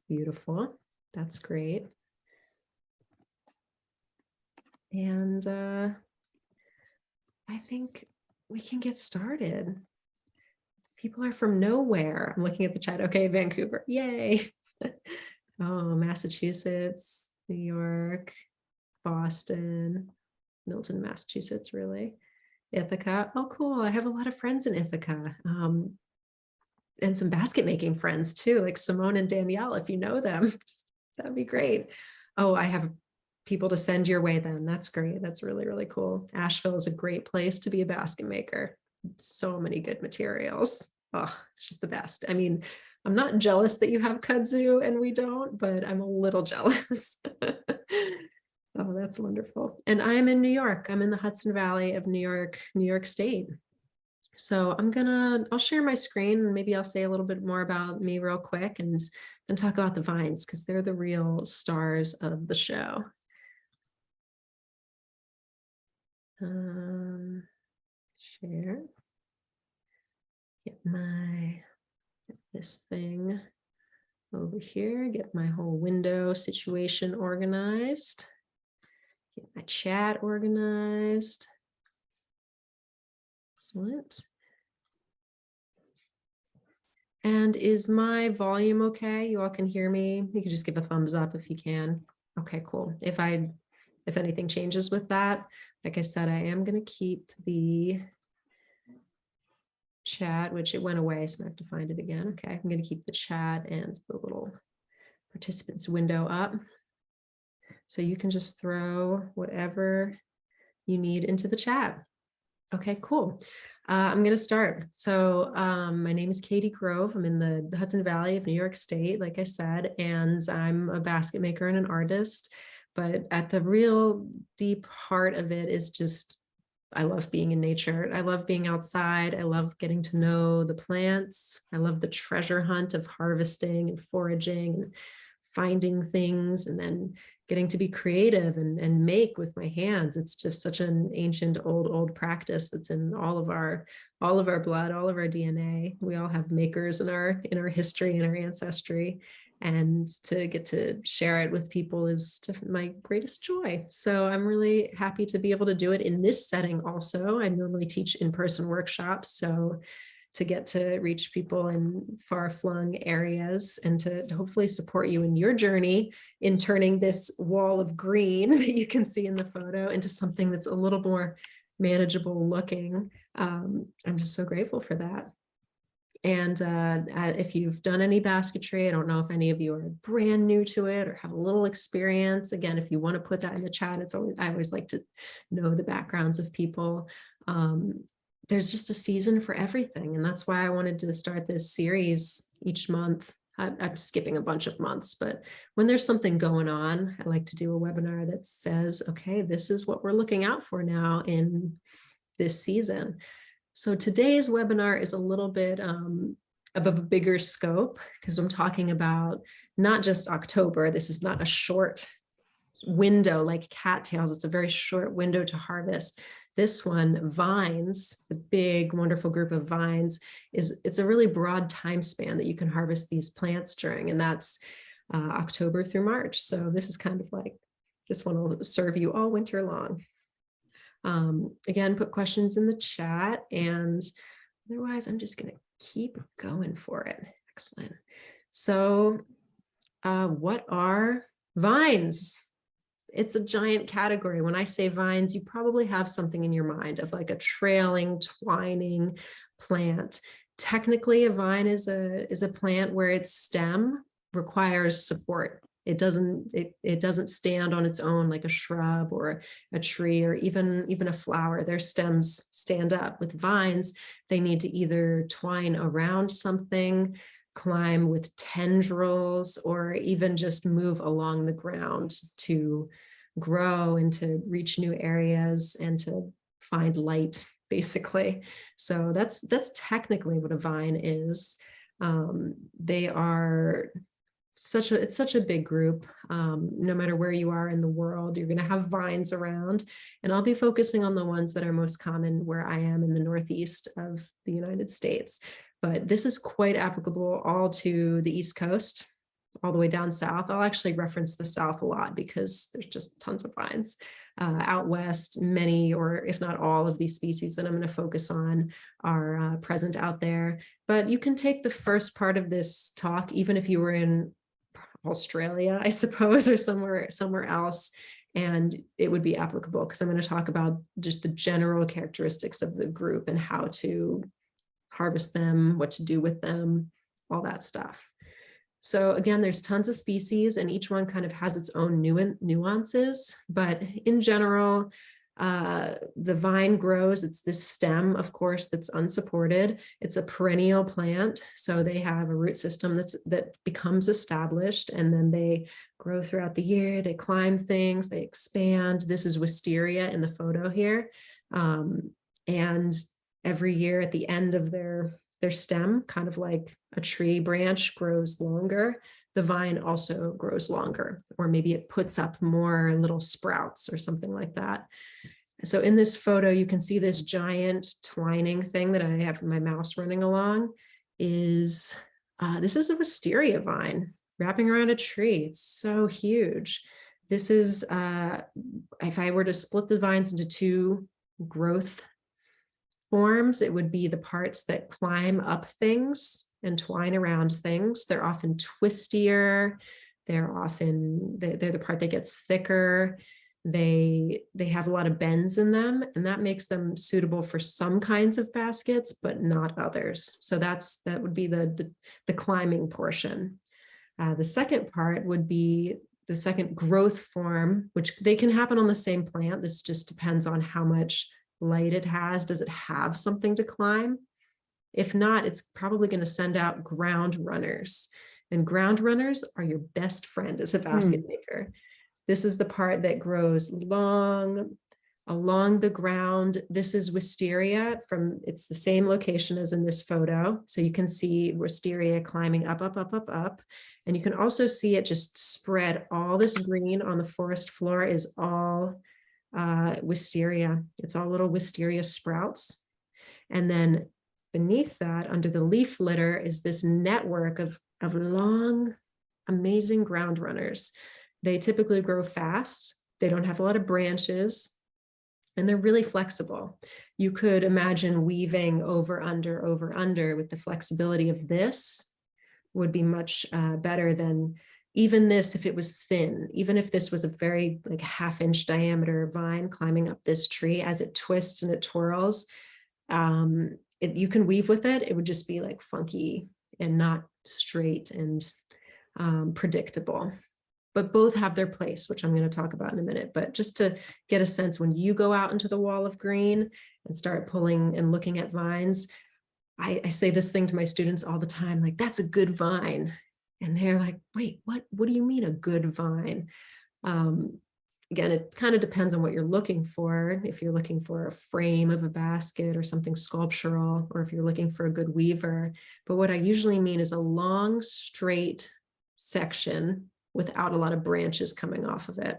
Beautiful. That's great. And I think we can get started. People are from nowhere. I'm looking at the chat. Okay, Vancouver. Yay. Oh, Massachusetts, New York, Boston, Milton, Massachusetts, really. Ithaca. Oh, cool. I have a lot of friends in Ithaca. And some basket making friends too, like Simone and Danielle, if you know them, that'd be great. Oh, I have people to send your way then. That's great. That's really, really cool. Asheville is a great place to be a basket maker. So many good materials. Oh, it's just the best. I mean, I'm not jealous that you have kudzu and we don't, but I'm a little jealous. Oh, that's wonderful. And I'm in New York. I'm in the Hudson Valley of New York State. So I'll share my screen and maybe I'll say a little bit more about me real quick and then talk about the vines because they're the real stars of the show. Share. Get this thing over here, get my whole window situation organized, get my chat organized. Excellent. And is my volume okay? You all can hear me? You can just give a thumbs up if you can. Okay, cool. If anything changes with that, like I said, I am going to keep the chat, which it went away, so I have to find it again. Okay, I'm going to keep the chat and the little participants window up. So you can just throw whatever you need into the chat. Okay, cool. I'm going to start. So my name is Katie Grove. I'm in the Hudson Valley of New York State, like I said, and I'm a basket maker and an artist. But at the real deep heart of it is just, I love being in nature. I love being outside. I love getting to know the plants. I love the treasure hunt of harvesting and foraging and finding things and then getting to be creative and make with my hands. It's just such an ancient, old practice that's in all of our blood, all of our DNA. We all have makers in our history and our ancestry. And to get to share it with people is my greatest joy. So I'm really happy to be able to do it in this setting also. I normally teach in-person workshops, so to get to reach people in far-flung areas and to hopefully support you in your journey in turning this wall of green that you can see in the photo into something that's a little more manageable looking. I'm just so grateful for that. And if you've done any basketry, I don't know if any of you are brand new to it or have a little experience. Again, if you want to put that in the chat, I always like to know the backgrounds of people. There's just a season for everything. And that's why I wanted to start this series each month. I'm skipping a bunch of months, but when there's something going on, I like to do a webinar that says, okay, this is what we're looking out for now in this season. So today's webinar is a little bit of a bigger scope because I'm talking about not just October. This is not a short window like cattails. It's a very short window to harvest. This one, vines, the big, wonderful group of vines, it's a really broad time span that you can harvest these plants during, and that's October through March. So this is kind of like, this one will serve you all winter long. Again, put questions in the chat, and otherwise I'm just going to keep going for it. Excellent. So what are vines? It's a giant category. When I say vines, you probably have something in your mind of like a trailing, twining plant. Technically, a vine is a plant where its stem requires support. It doesn't stand on its own like a shrub or a tree or even a flower. Their stems stand up. With vines, they need to either twine around something, climb with tendrils, or even just move along the ground to grow and to reach new areas and to find light, basically. So that's technically what a vine is. They are it's such a big group. No matter where you are in the world, you're going to have vines around, and I'll be focusing on the ones that are most common where I am in the Northeast of the United States. But this is quite applicable all to the East Coast. all the way down south. I'll actually reference the south a lot because there's just tons of vines. Out west, many, or if not all of these species that I'm going to focus on are present out there. But you can take the first part of this talk, even if you were in Australia, I suppose, or somewhere else, and it would be applicable because I'm going to talk about just the general characteristics of the group and how to harvest them, what to do with them, all that stuff. So again, there's tons of species and each one kind of has its own nuances, but in general, the vine grows, it's this stem, of course, that's unsupported. It's a perennial plant. So they have a root system that becomes established and then they grow throughout the year. They climb things, they expand. This is wisteria in the photo here. And every year at the end of their stem, kind of like a tree branch grows longer, the vine also grows longer, or maybe it puts up more little sprouts or something like that. So in this photo, you can see this giant twining thing that I have my mouse running along this is a wisteria vine wrapping around a tree. It's so huge. This is, if I were to split the vines into two growth forms, it would be the parts that climb up things and twine around things. They're often twistier. They're the part that gets thicker. They have a lot of bends in them, and that makes them suitable for some kinds of baskets, but not others. So that would be the climbing portion. The second part would be the second growth form, which they can happen on the same plant. This just depends on how much light it has. Does it have something to climb? If not, it's probably going to send out ground runners. And ground runners are your best friend as a basket maker. This is the part that grows long along the ground. This is wisteria it's the same location as in this photo. So you can see wisteria climbing up, up, up, up, up. And you can also see it just spread. All this green on the forest floor is all wisteria. It's all little wisteria sprouts. And then beneath that, under the leaf litter, is this network of long, amazing ground runners. They typically grow fast. They don't have a lot of branches, and they're really flexible. You could imagine weaving over, under with the flexibility of this would be much better than even this if it was thin. Even if this was a very like half-inch diameter vine climbing up this tree, as it twists and it twirls, you can weave with it. It would just be like funky and not straight and predictable. But both have their place, which I'm going to talk about in a minute. But just to get a sense, when you go out into the wall of green and start pulling and looking at vines, I say this thing to my students all the time, like, that's a good vine. And they're like, wait, what do you mean a good vine? Again, it kind of depends on what you're looking for. If you're looking for a frame of a basket or something sculptural, or if you're looking for a good weaver. But what I usually mean is a long, straight section without a lot of branches coming off of it.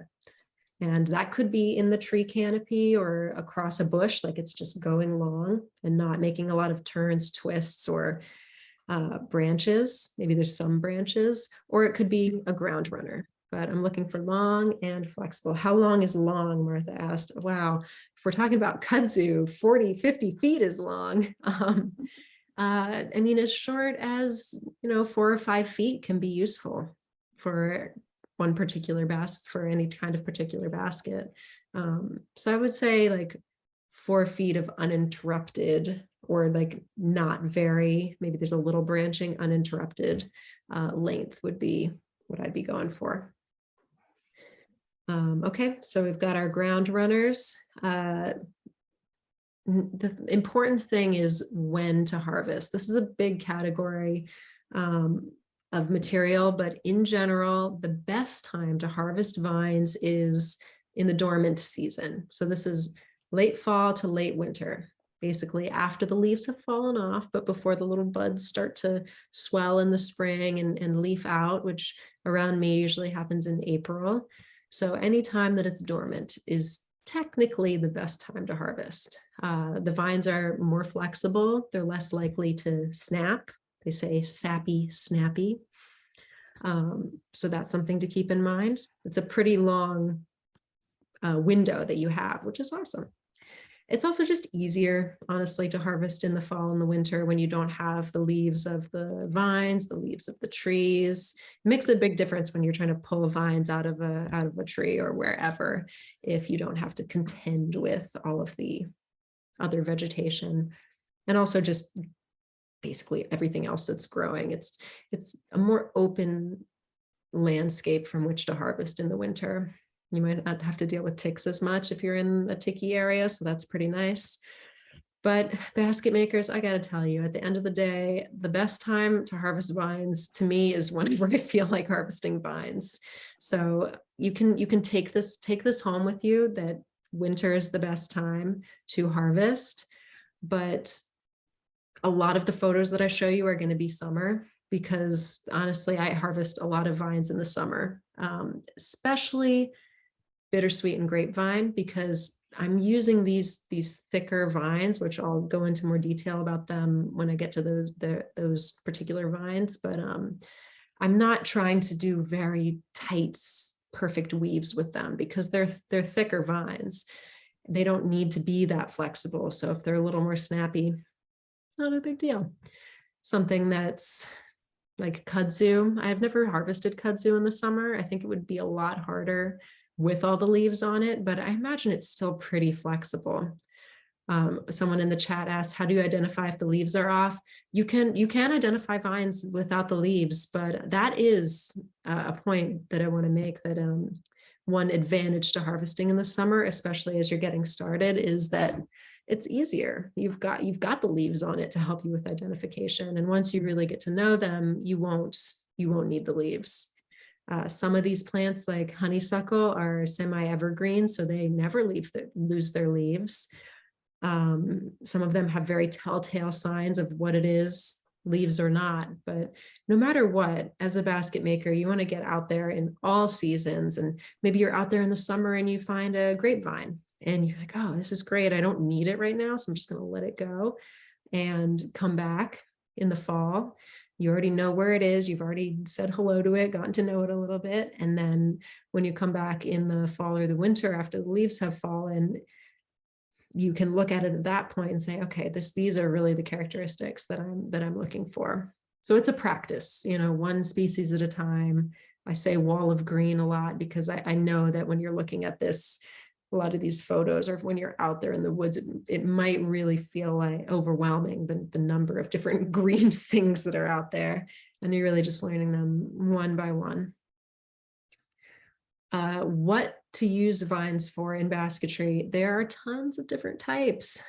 And that could be in the tree canopy or across a bush, like it's just going long and not making a lot of turns, twists, or branches. Maybe there's some branches, or it could be a ground runner. But I'm looking for long and flexible. How long is long? Martha asked. Wow, if we're talking about kudzu, 40, 50 feet is long. I mean, as short as, 4 or 5 feet can be useful for one particular basket, for any kind of particular basket. So I would say like 4 feet of uninterrupted, or like not very, maybe there's a little branching, uninterrupted length would be what I'd be going for. Okay, so we've got our ground runners. The important thing is when to harvest. This is a big category of material, but in general, the best time to harvest vines is in the dormant season. So this is late fall to late winter, basically after the leaves have fallen off, but before the little buds start to swell in the spring and leaf out, which around me usually happens in April. So any time that it's dormant is technically the best time to harvest. The vines are more flexible. They're less likely to snap. They say sappy, snappy. So that's something to keep in mind. It's a pretty long window that you have, which is awesome. It's also just easier, honestly, to harvest in the fall and the winter when you don't have the leaves of the vines, the leaves of the trees. It makes a big difference when you're trying to pull vines out of a tree or wherever, if you don't have to contend with all of the other vegetation, and also just basically everything else that's growing. It's a more open landscape from which to harvest in the winter. You might not have to deal with ticks as much if you're in a ticky area, so that's pretty nice. But basket makers, I gotta tell you, at the end of the day, the best time to harvest vines to me is whenever I feel like harvesting vines. So you can take this home with you, that winter is the best time to harvest, but a lot of the photos that I show you are going to be summer, because honestly, I harvest a lot of vines in the summer, especially bittersweet and grapevine, because I'm using these thicker vines, which I'll go into more detail about them when I get to those particular vines. But I'm not trying to do very tight, perfect weaves with them, because they're thicker vines. They don't need to be that flexible. So if they're a little more snappy, not a big deal. Something that's like kudzu. I've never harvested kudzu in the summer. I think it would be a lot harder with all the leaves on it, but I imagine it's still pretty flexible. Someone in the chat asked, how do you identify if the leaves are off? You can identify vines without the leaves, but that is a point that I want to make, that one advantage to harvesting in the summer, especially as you're getting started, is that it's easier. You've got the leaves on it to help you with identification. And once you really get to know them, you won't need the leaves. Some of these plants, like honeysuckle, are semi-evergreen, so they never lose their leaves. Some of them have very telltale signs of what it is, leaves or not. But no matter what, as a basket maker, you want to get out there in all seasons. And maybe you're out there in the summer and you find a grapevine and you're like, oh, this is great. I don't need it right now, so I'm just going to let it go and come back in the fall. You already know where it is. You've already said hello to it, gotten to know it a little bit. And then when you come back in the fall or the winter after the leaves have fallen, you can look at it at that point and say, okay, these are really the characteristics that I'm looking for. So it's a practice, one species at a time. I say wall of green a lot because I know that when you're looking at this, a lot of these photos, or when you're out there in the woods, it might really feel like overwhelming, the number of different green things that are out there, and you're really just learning them one by one. What to use vines for in basketry? There are tons of different types.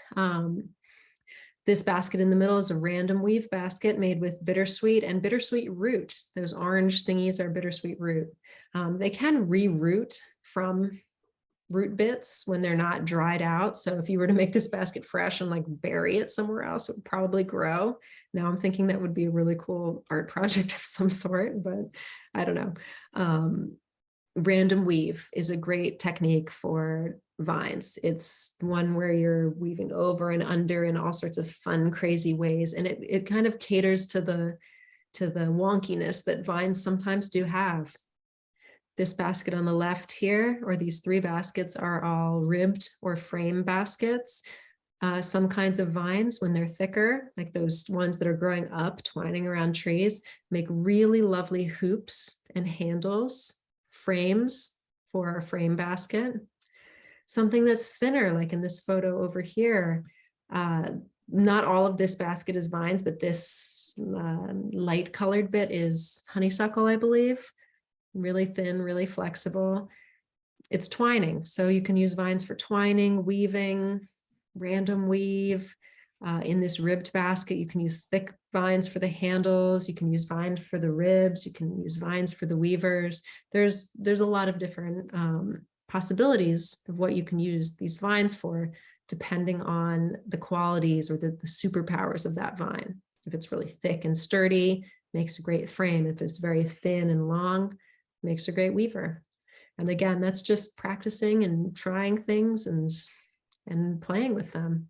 This basket in the middle is a random weave basket made with bittersweet and bittersweet root. Those orange thingies are bittersweet root. They can re-root from root bits when they're not dried out. So if you were to make this basket fresh and like bury it somewhere else, it would probably grow. Now I'm thinking that would be a really cool art project of some sort, but I don't know. Random weave is a great technique for vines. It's one where you're weaving over and under in all sorts of fun, crazy ways. And it kind of caters to the wonkiness that vines sometimes do have. This basket on the left here, or these three baskets, are all ribbed or frame baskets. Some kinds of vines, when they're thicker, like those ones that are growing up, twining around trees, make really lovely hoops and handles, frames for a frame basket. Something that's thinner, like in this photo over here, not all of this basket is vines, but this light colored bit is honeysuckle, I believe. Really thin, really flexible. It's twining, so you can use vines for twining, weaving, random weave. In this ribbed basket, you can use thick vines for the handles, you can use vines for the ribs, you can use vines for the weavers. There's a lot of different possibilities of what you can use these vines for, depending on the qualities or the superpowers of that vine. If it's really thick and sturdy, makes a great frame. If it's very thin and long, makes a great weaver. And again, that's just practicing and trying things and playing with them.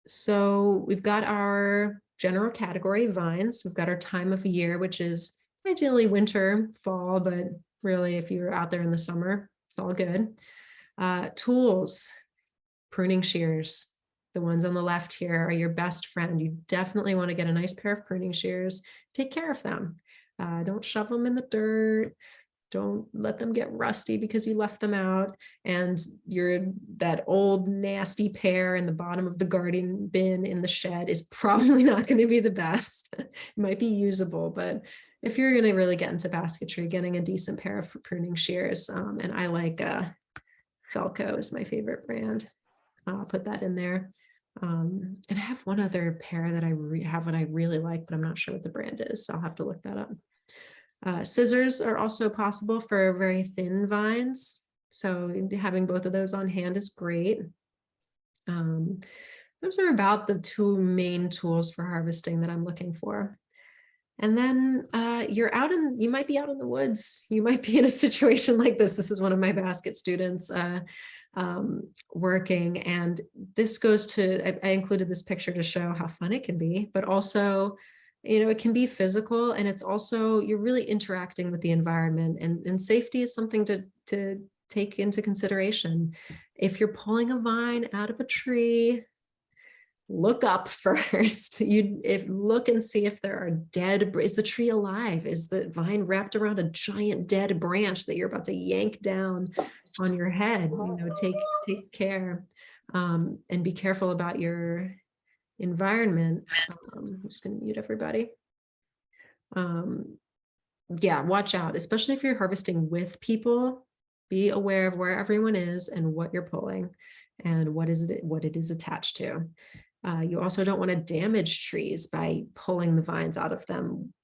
So we've got our general category vines. We've got our time of year, which is ideally winter, fall, but really if you're out there in the summer, it's all good. Tools, pruning shears. The ones on the left here are your best friend. You definitely want to get a nice pair of pruning shears. Take care of them. Don't shove them in the dirt. Don't let them get rusty because you left them out. And you're that old nasty pair in the bottom of the garden bin in the shed is probably not going to be the best. It might be usable, but if you're going to really get into basketry, getting a decent pair of pruning shears, and I like Felco is my favorite brand. I'll put that in there. And I have one other pair that I have what I really like, but I'm not sure what the brand is, so I'll have to look that up. Scissors are also possible for very thin vines, so having both of those on hand is great. Those are about the two main tools for harvesting that I'm looking for. And then you might be out in the woods. You might be in a situation like this. This is one of my basket students working, and this goes to, I included this picture to show how fun it can be, but also, it can be physical, and it's also, you're really interacting with the environment, and safety is something to take into consideration. If you're pulling a vine out of a tree, look up first. Look and see if there are is the tree alive? Is the vine wrapped around a giant dead branch that you're about to yank down on your head? Take care, and be careful about your environment. I'm just going to mute everybody. Yeah, watch out, especially if you're harvesting with people. Be aware of where everyone is and what you're pulling and what it is attached to. You also don't want to damage trees by pulling the vines out of them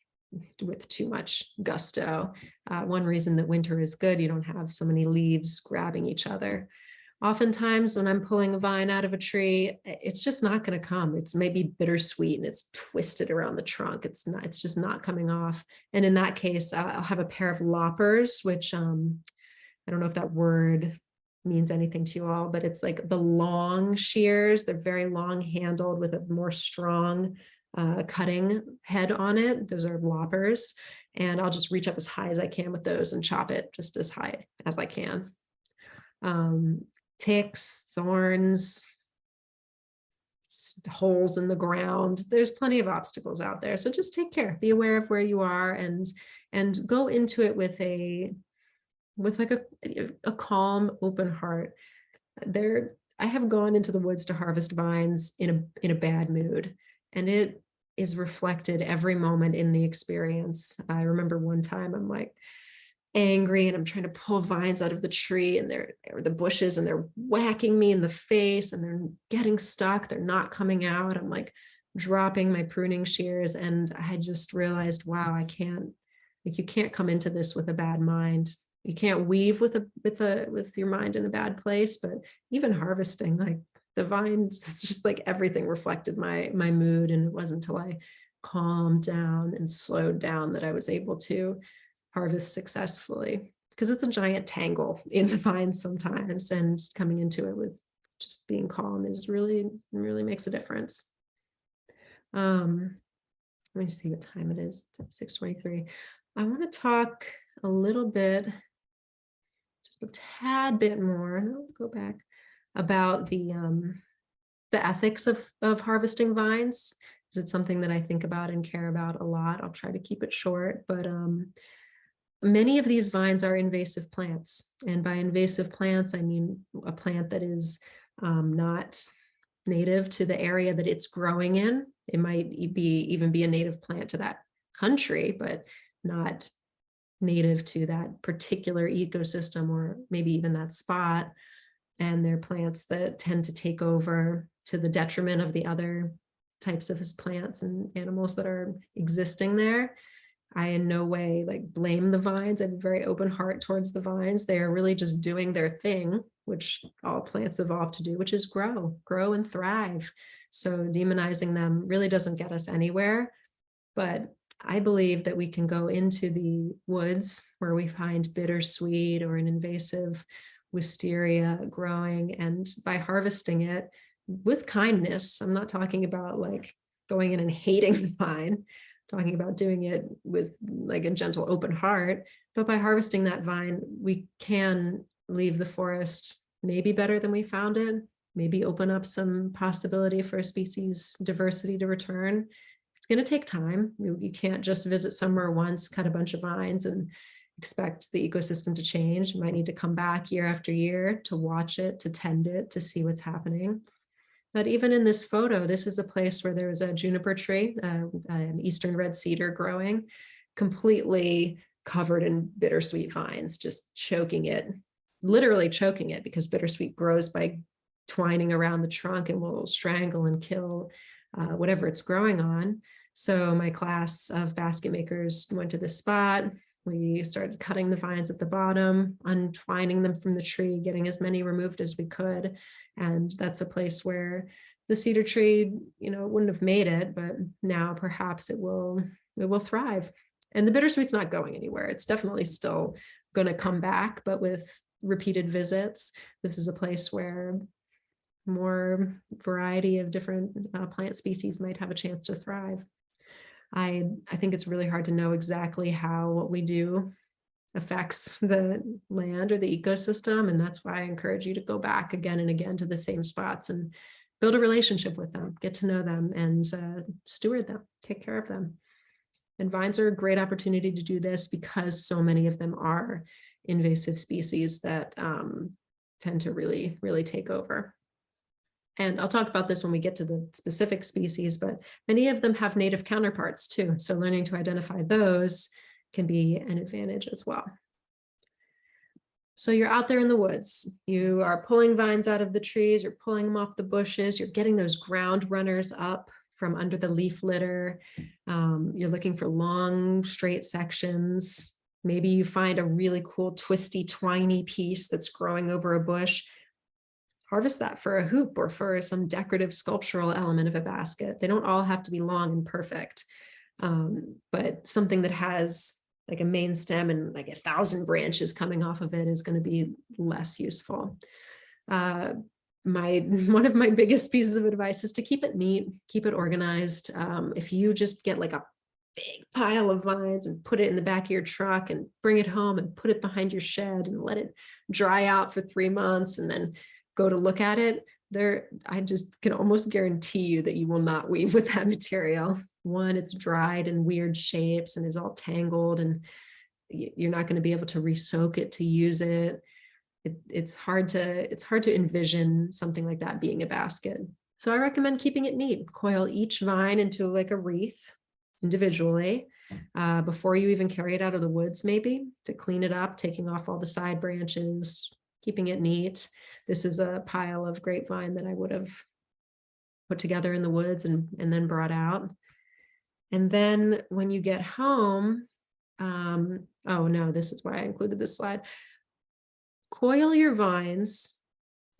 with too much gusto. One reason that winter is good, you don't have so many leaves grabbing each other. Oftentimes when I'm pulling a vine out of a tree, it's just not going to come. It's maybe bittersweet and it's twisted around the trunk. It's just not coming off. And in that case, I'll have a pair of loppers, which I don't know if that word means anything to you all, but it's like the long shears. They're very long handled with a more strong cutting head on it. Those are loppers. And I'll just reach up as high as I can with those and chop it just as high as I can. Ticks, thorns, holes in the ground. There's plenty of obstacles out there. So just take care, be aware of where you are, and go into it with like a calm, open heart. I have gone into the woods to harvest vines in a bad mood, and it is reflected every moment in the experience. I remember one time I'm like angry and I'm trying to pull vines out of the tree and the bushes, and they're whacking me in the face and they're getting stuck. They're not coming out. I'm like dropping my pruning shears, and I had just realized, wow, you can't come into this with a bad mind. You can't weave with your mind in a bad place, but even harvesting, like the vines, it's just like everything reflected my mood. And it wasn't until I calmed down and slowed down that I was able to harvest successfully, because it's a giant tangle in the vines sometimes, and coming into it with just being calm is really makes a difference. Let me see what time it is. It's 6:23. I want to talk a little bit, just a tad bit more, and I'll go back, about the ethics of harvesting vines. It's something that I think about and care about a lot. I'll try to keep it short, but many of these vines are invasive plants. And by invasive plants, I mean a plant that is not native to the area that it's growing in. It might even be a native plant to that country, but not native to that particular ecosystem, or maybe even that spot. And they're plants that tend to take over to the detriment of the other types of plants and animals that are existing there. I in no way blame the vines. I have a very open heart towards the vines. They are really just doing their thing, which all plants evolve to do, which is grow and thrive. So demonizing them really doesn't get us anywhere. But I believe that we can go into the woods where we find bittersweet or an invasive wisteria growing, and by harvesting it with kindness, I'm not talking about going in and hating the vine, talking about doing it with like a gentle open heart. But by harvesting that vine, we can leave the forest maybe better than we found it, maybe open up some possibility for species diversity to return. It's going to take time. You can't just visit somewhere once, cut a bunch of vines, and expect the ecosystem to change. You might need to come back year after year to watch it, to tend it, to see what's happening. But even in this photo, this is a place where there was a juniper tree, an eastern red cedar growing, completely covered in bittersweet vines, just choking it, literally choking it, because bittersweet grows by twining around the trunk and will strangle and kill whatever it's growing on. So my class of basket makers went to this spot. We started cutting the vines at the bottom, untwining them from the tree, getting as many removed as we could. And that's a place where the cedar tree, wouldn't have made it, but now perhaps it will thrive. And the bittersweet's not going anywhere. It's definitely still going to come back, but with repeated visits, this is a place where more variety of different plant species might have a chance to thrive. I think it's really hard to know exactly how what we do affects the land or the ecosystem. And that's why I encourage you to go back again and again to the same spots and build a relationship with them, get to know them, and steward them, take care of them. And vines are a great opportunity to do this because so many of them are invasive species that tend to really, really take over. And I'll talk about this when we get to the specific species, but many of them have native counterparts too. So learning to identify those can be an advantage as well. So you're out there in the woods, you are pulling vines out of the trees, you're pulling them off the bushes, you're getting those ground runners up from under the leaf litter. You're looking for long, straight sections. Maybe you find a really cool, twisty, twiny piece that's growing over a bush. Harvest that for a hoop or for some decorative sculptural element of a basket. They don't all have to be long and perfect, but something that has like a main stem and like 1,000 branches coming off of it is going to be less useful. One of my biggest pieces of advice is to keep it neat, keep it organized. If you just get like a big pile of vines and put it in the back of your truck and bring it home and put it behind your shed and let it dry out for 3 months and then go to look at it, I just can almost guarantee you that you will not weave with that material. One, it's dried in weird shapes and is all tangled, and you're not going to be able to re-soak it to use it. It's hard to envision something like that being a basket. So I recommend keeping it neat. Coil each vine into like a wreath individually before you even carry it out of the woods, maybe, to clean it up, taking off all the side branches, keeping it neat. This is a pile of grapevine that I would have put together in the woods and then brought out. And then when you get home, oh no, this is why I included this slide. Coil your vines.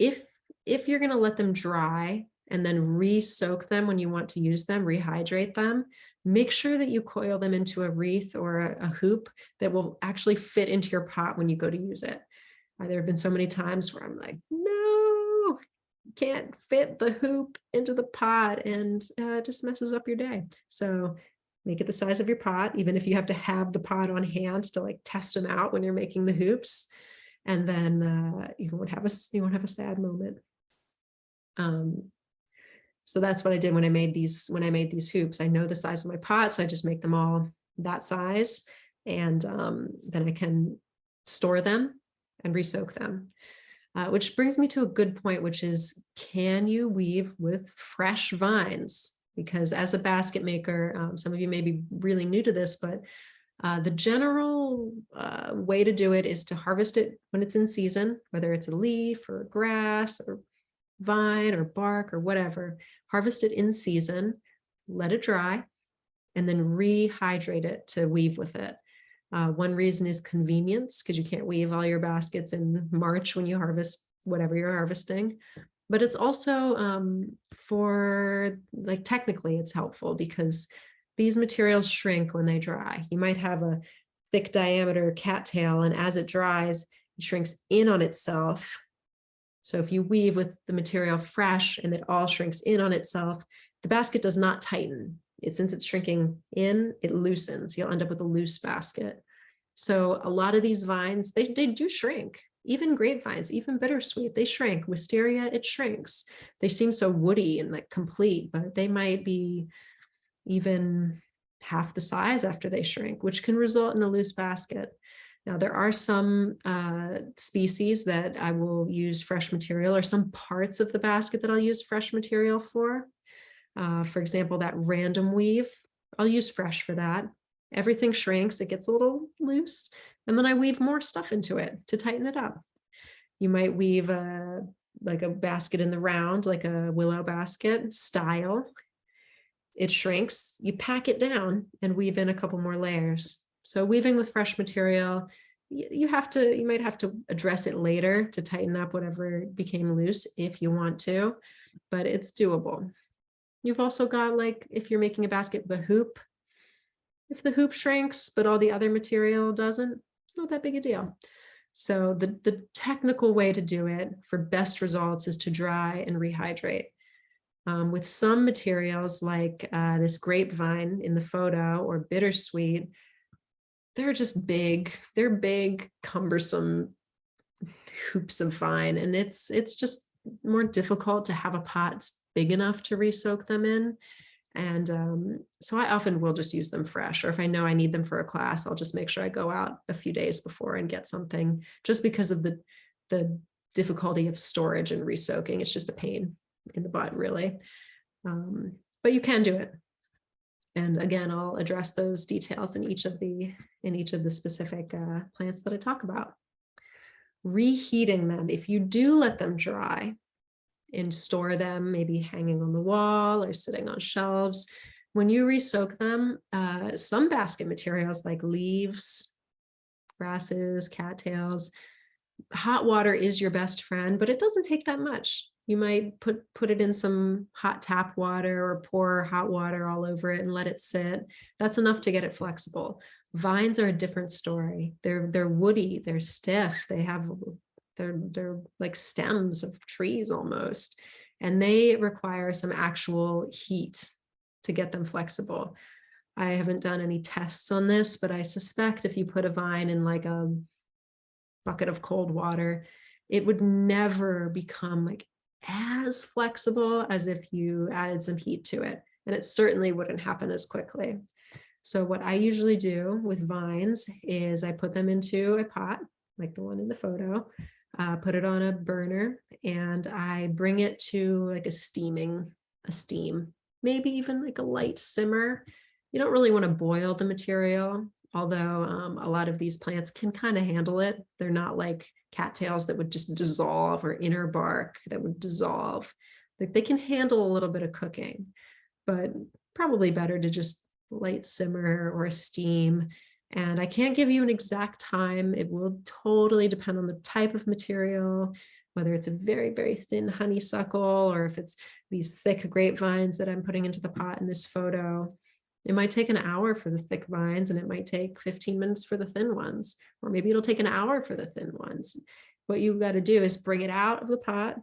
If you're going to let them dry and then re-soak them when you want to use them, rehydrate them, make sure that you coil them into a wreath or a hoop that will actually fit into your pot when you go to use it. There have been so many times where I'm like, no, can't fit the hoop into the pot, and it just messes up your day. So make it the size of your pot, even if you have to have the pot on hand to like test them out when you're making the hoops. And then you won't have a sad moment. So that's what I did when I made these hoops. I know the size of my pot, so I just make them all that size, and then I can store them and re-soak them. Which brings me to a good point, which is, can you weave with fresh vines? Because as a basket maker, some of you may be really new to this, but the general way to do it is to harvest it when it's in season, whether it's a leaf or grass or vine or bark or whatever. Harvest it in season, let it dry, and then rehydrate it to weave with it. One reason is convenience, because you can't weave all your baskets in March when you harvest whatever you're harvesting. But it's also for, like, technically it's helpful because these materials shrink when they dry. You might have a thick diameter cattail, and as it dries, it shrinks in on itself. So if you weave with the material fresh and it all shrinks in on itself, the basket does not tighten. Since it's shrinking in, it loosens. You'll end up with a loose basket. So a lot of these vines, they do shrink. Even grapevines, even bittersweet, they shrink. Wisteria, it shrinks. They seem so woody and like complete, but they might be even half the size after they shrink, which can result in a loose basket. Now, there are some species that I will use fresh material, or some parts of the basket that I'll use fresh material for. For example, that random weave, I'll use fresh for that. Everything shrinks, it gets a little loose, and then I weave more stuff into it to tighten it up. You might weave like a basket in the round, like a willow basket style. It shrinks, you pack it down and weave in a couple more layers. So weaving with fresh material, you might have to address it later to tighten up whatever became loose if you want to, but it's doable. You've also got, like, if you're making a basket with a hoop, if the hoop shrinks, but all the other material doesn't, it's not that big a deal. So the technical way to do it for best results is to dry and rehydrate. With some materials like this grapevine in the photo, or bittersweet, they're just big. They're big, cumbersome hoops of vine, and it's just more difficult to have a pot big enough to re-soak them in. And so I often will just use them fresh, or if I know I need them for a class, I'll just make sure I go out a few days before and get something, just because of the difficulty of storage and re-soaking. It's just a pain in the butt, really. But you can do it. And again, I'll address those details in each of the specific plants that I talk about. Reheating them, if you do let them dry and store them, maybe hanging on the wall or sitting on shelves, when you re-soak them, some basket materials like leaves, grasses, cattails, hot water is your best friend, but it doesn't take that much. You might put it in some hot tap water, or pour hot water all over it and let it sit. That's enough to get it flexible. Vines are a different story. They're woody, they're stiff, they're like stems of trees almost, and they require some actual heat to get them flexible. I haven't done any tests on this, but I suspect if you put a vine in like a bucket of cold water, it would never become like as flexible as if you added some heat to it, and it certainly wouldn't happen as quickly. So what I usually do with vines is I put them into a pot, like the one in the photo, put it on a burner, and I bring it to like a steam, maybe even like a light simmer. You don't really want to boil the material, although a lot of these plants can kind of handle it. They're not like cattails that would just dissolve, or inner bark that would dissolve. Like, they can handle a little bit of cooking, but probably better to just light simmer or steam. And I can't give you an exact time. It will totally depend on the type of material, whether it's a very, very thin honeysuckle, or if it's these thick grapevines that I'm putting into the pot in this photo. It might take an hour for the thick vines, and it might take 15 minutes for the thin ones, or maybe it'll take an hour for the thin ones. What you've got to do is bring it out of the pot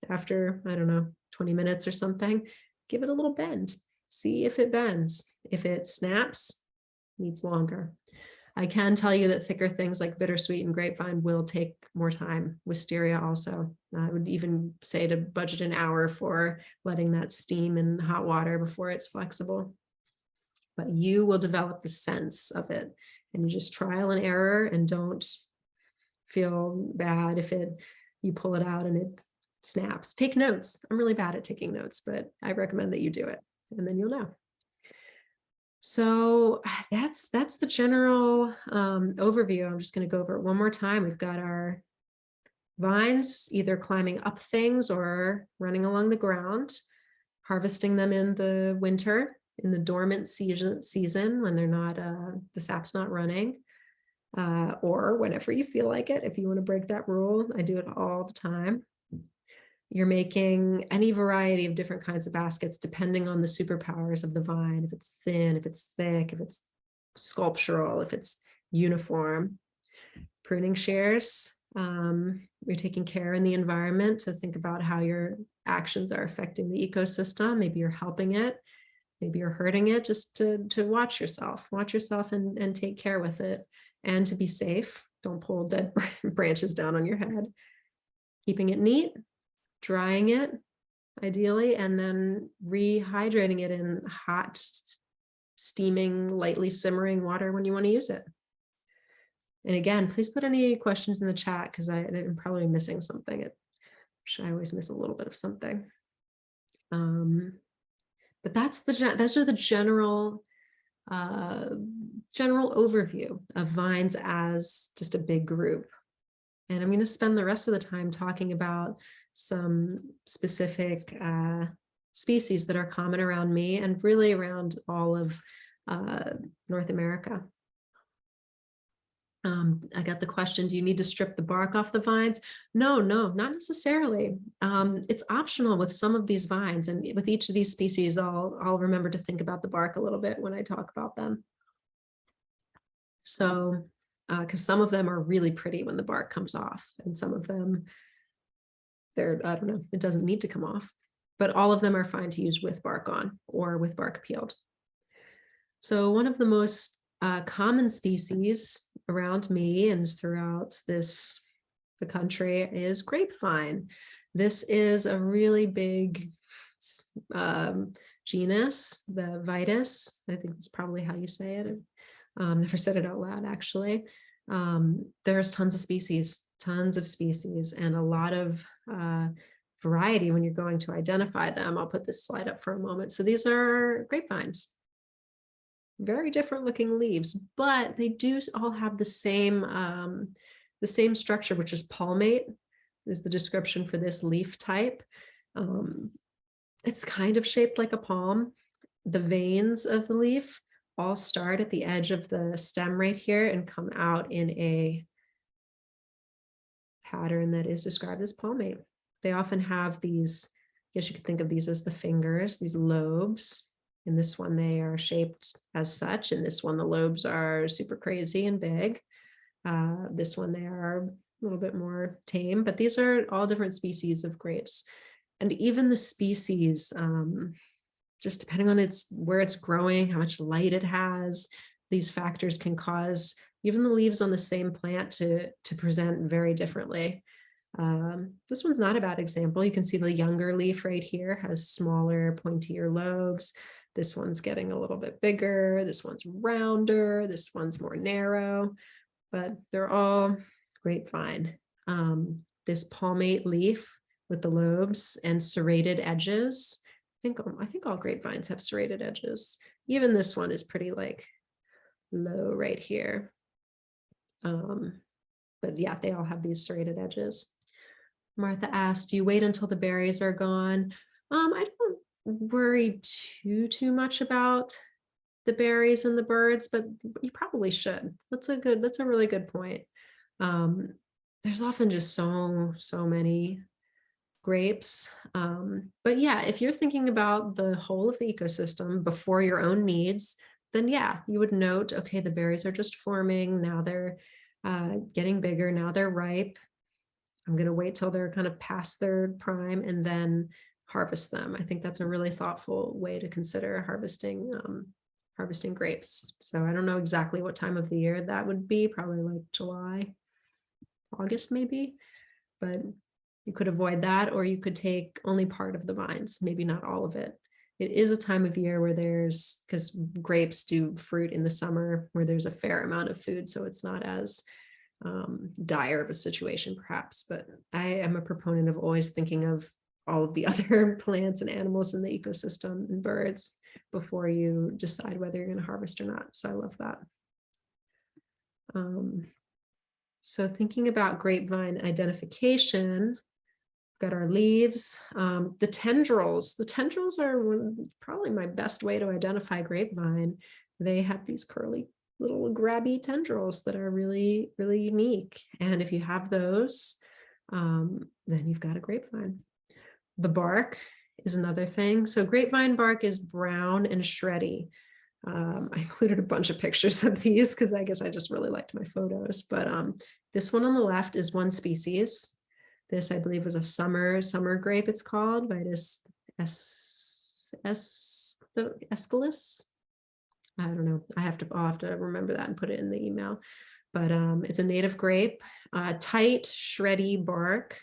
after, I don't know, 20 minutes or something, give it a little bend, see if it bends. If it snaps, needs longer. I can tell you that thicker things like bittersweet and grapevine will take more time. Wisteria also. I would even say to budget an hour for letting that steam in hot water before it's flexible. But you will develop the sense of it, and you just trial and error, and don't feel bad if you pull it out and it snaps. Take notes. I'm really bad at taking notes, but I recommend that you do it, and then you'll know. So that's the general overview. I'm just going to go over it one more time. We've got our vines either climbing up things or running along the ground, harvesting them in the winter, in the dormant season when they're not, the sap's not running, or whenever you feel like it. If you want to break that rule, I do it all the time. You're making any variety of different kinds of baskets depending on the superpowers of the vine. If it's thin, if it's thick, if it's sculptural, if it's uniform. Pruning shears, You're taking care in the environment, to think about how your actions are affecting the ecosystem. Maybe you're helping it, maybe you're hurting it. Just to watch yourself and take care with it, and to be safe. Don't pull dead branches down on your head. Keeping it neat, drying it ideally, and then rehydrating it in hot, steaming, lightly simmering water when you want to use it. And again, please put any questions in the chat, because I'm probably missing something. I always miss a little bit of something. But those are the general overview of vines as just a big group. And I'm going to spend the rest of the time talking about some specific species that are common around me and really around all of North America. I got the question, do you need to strip the bark off the vines? No, not necessarily. It's optional with some of these vines, and with each of these species, I'll remember to think about the bark a little bit when I talk about them. So, because some of them are really pretty when the bark comes off, and some of them, I don't know, it doesn't need to come off, but all of them are fine to use with bark on or with bark peeled. So one of the most common species around me and throughout the country is grapevine. This is a really big genus, the Vitis. I think that's probably how you say it. Never said it out loud, actually. There's tons of species, and a lot of variety when you're going to identify them. I'll put this slide up for a moment. So these are grapevines. Very different looking leaves, but they do all have the same structure, which is palmate, is the description for this leaf type. It's kind of shaped like a palm. The veins of the leaf all start at the edge of the stem right here and come out in a pattern that is described as palmate. They often have these, I guess you could think of these as the fingers, these lobes. In this one, they are shaped as such. In this one, the lobes are super crazy and big. This one, they are a little bit more tame, but these are all different species of grapes. And even the species, just depending on where it's growing, how much light it has, these factors can cause even the leaves on the same plant to present very differently. This one's not a bad example. You can see the younger leaf right here has smaller, pointier lobes. This one's getting a little bit bigger. This one's rounder. This one's more narrow, but they're all grapevine. This palmate leaf with the lobes and serrated edges. I think all grapevines have serrated edges. Even this one is pretty low right here. But yeah, they all have these serrated edges. Martha asked, do you wait until the berries are gone? I don't worry too much about the berries and the birds, but you probably should. That's a really good point. There's often just so many grapes. But yeah, if you're thinking about the whole of the ecosystem before your own needs, then yeah, you would note, okay, the berries are just forming. Now they're getting bigger. Now they're ripe. I'm going to wait till they're kind of past their prime and then harvest them. I think that's a really thoughtful way to consider harvesting grapes. So I don't know exactly what time of the year that would be, probably like July, August maybe, but you could avoid that, or you could take only part of the vines, maybe not all of it. It is a time of year where because grapes do fruit in the summer, where there's a fair amount of food, so it's not as dire of a situation perhaps, but I am a proponent of always thinking of all of the other plants and animals in the ecosystem and birds before you decide whether you're going to harvest or not. So I love that. So thinking about grapevine identification, we've got our leaves, the tendrils. The tendrils are probably my best way to identify grapevine. They have these curly little grabby tendrils that are really, really unique. And if you have those, then you've got a grapevine. The bark is another thing. So grapevine bark is brown and shreddy. I included a bunch of pictures of these because I guess I just really liked my photos. But this one on the left is one species. This, I believe, was a summer grape, it's called, Vitis Aeschylus. I don't know. I'll have to remember that and put it in the email. But it's a native grape, tight, shreddy bark,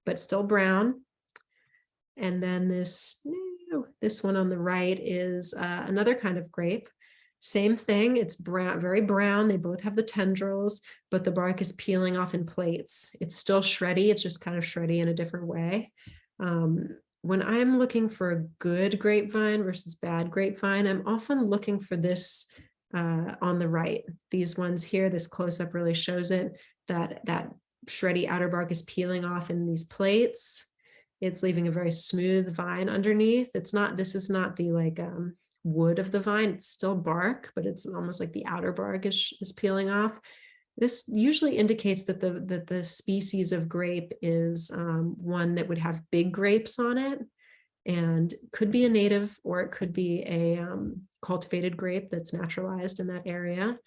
but still brown. And then this one on the right is another kind of grape. Same thing, it's brown, very brown. They both have the tendrils, but the bark is peeling off in plates. It's still shreddy, it's just kind of shreddy in a different way. When I'm looking for a good grapevine versus bad grapevine, I'm often looking for this on the right. These ones here, this close-up really shows it, that shreddy outer bark is peeling off in these plates. It's leaving a very smooth vine underneath. This is not the like wood of the vine, it's still bark, but it's almost like the outer bark is peeling off. This usually indicates that the species of grape is one that would have big grapes on it, and could be a native, or it could be a cultivated grape that's naturalized in that area.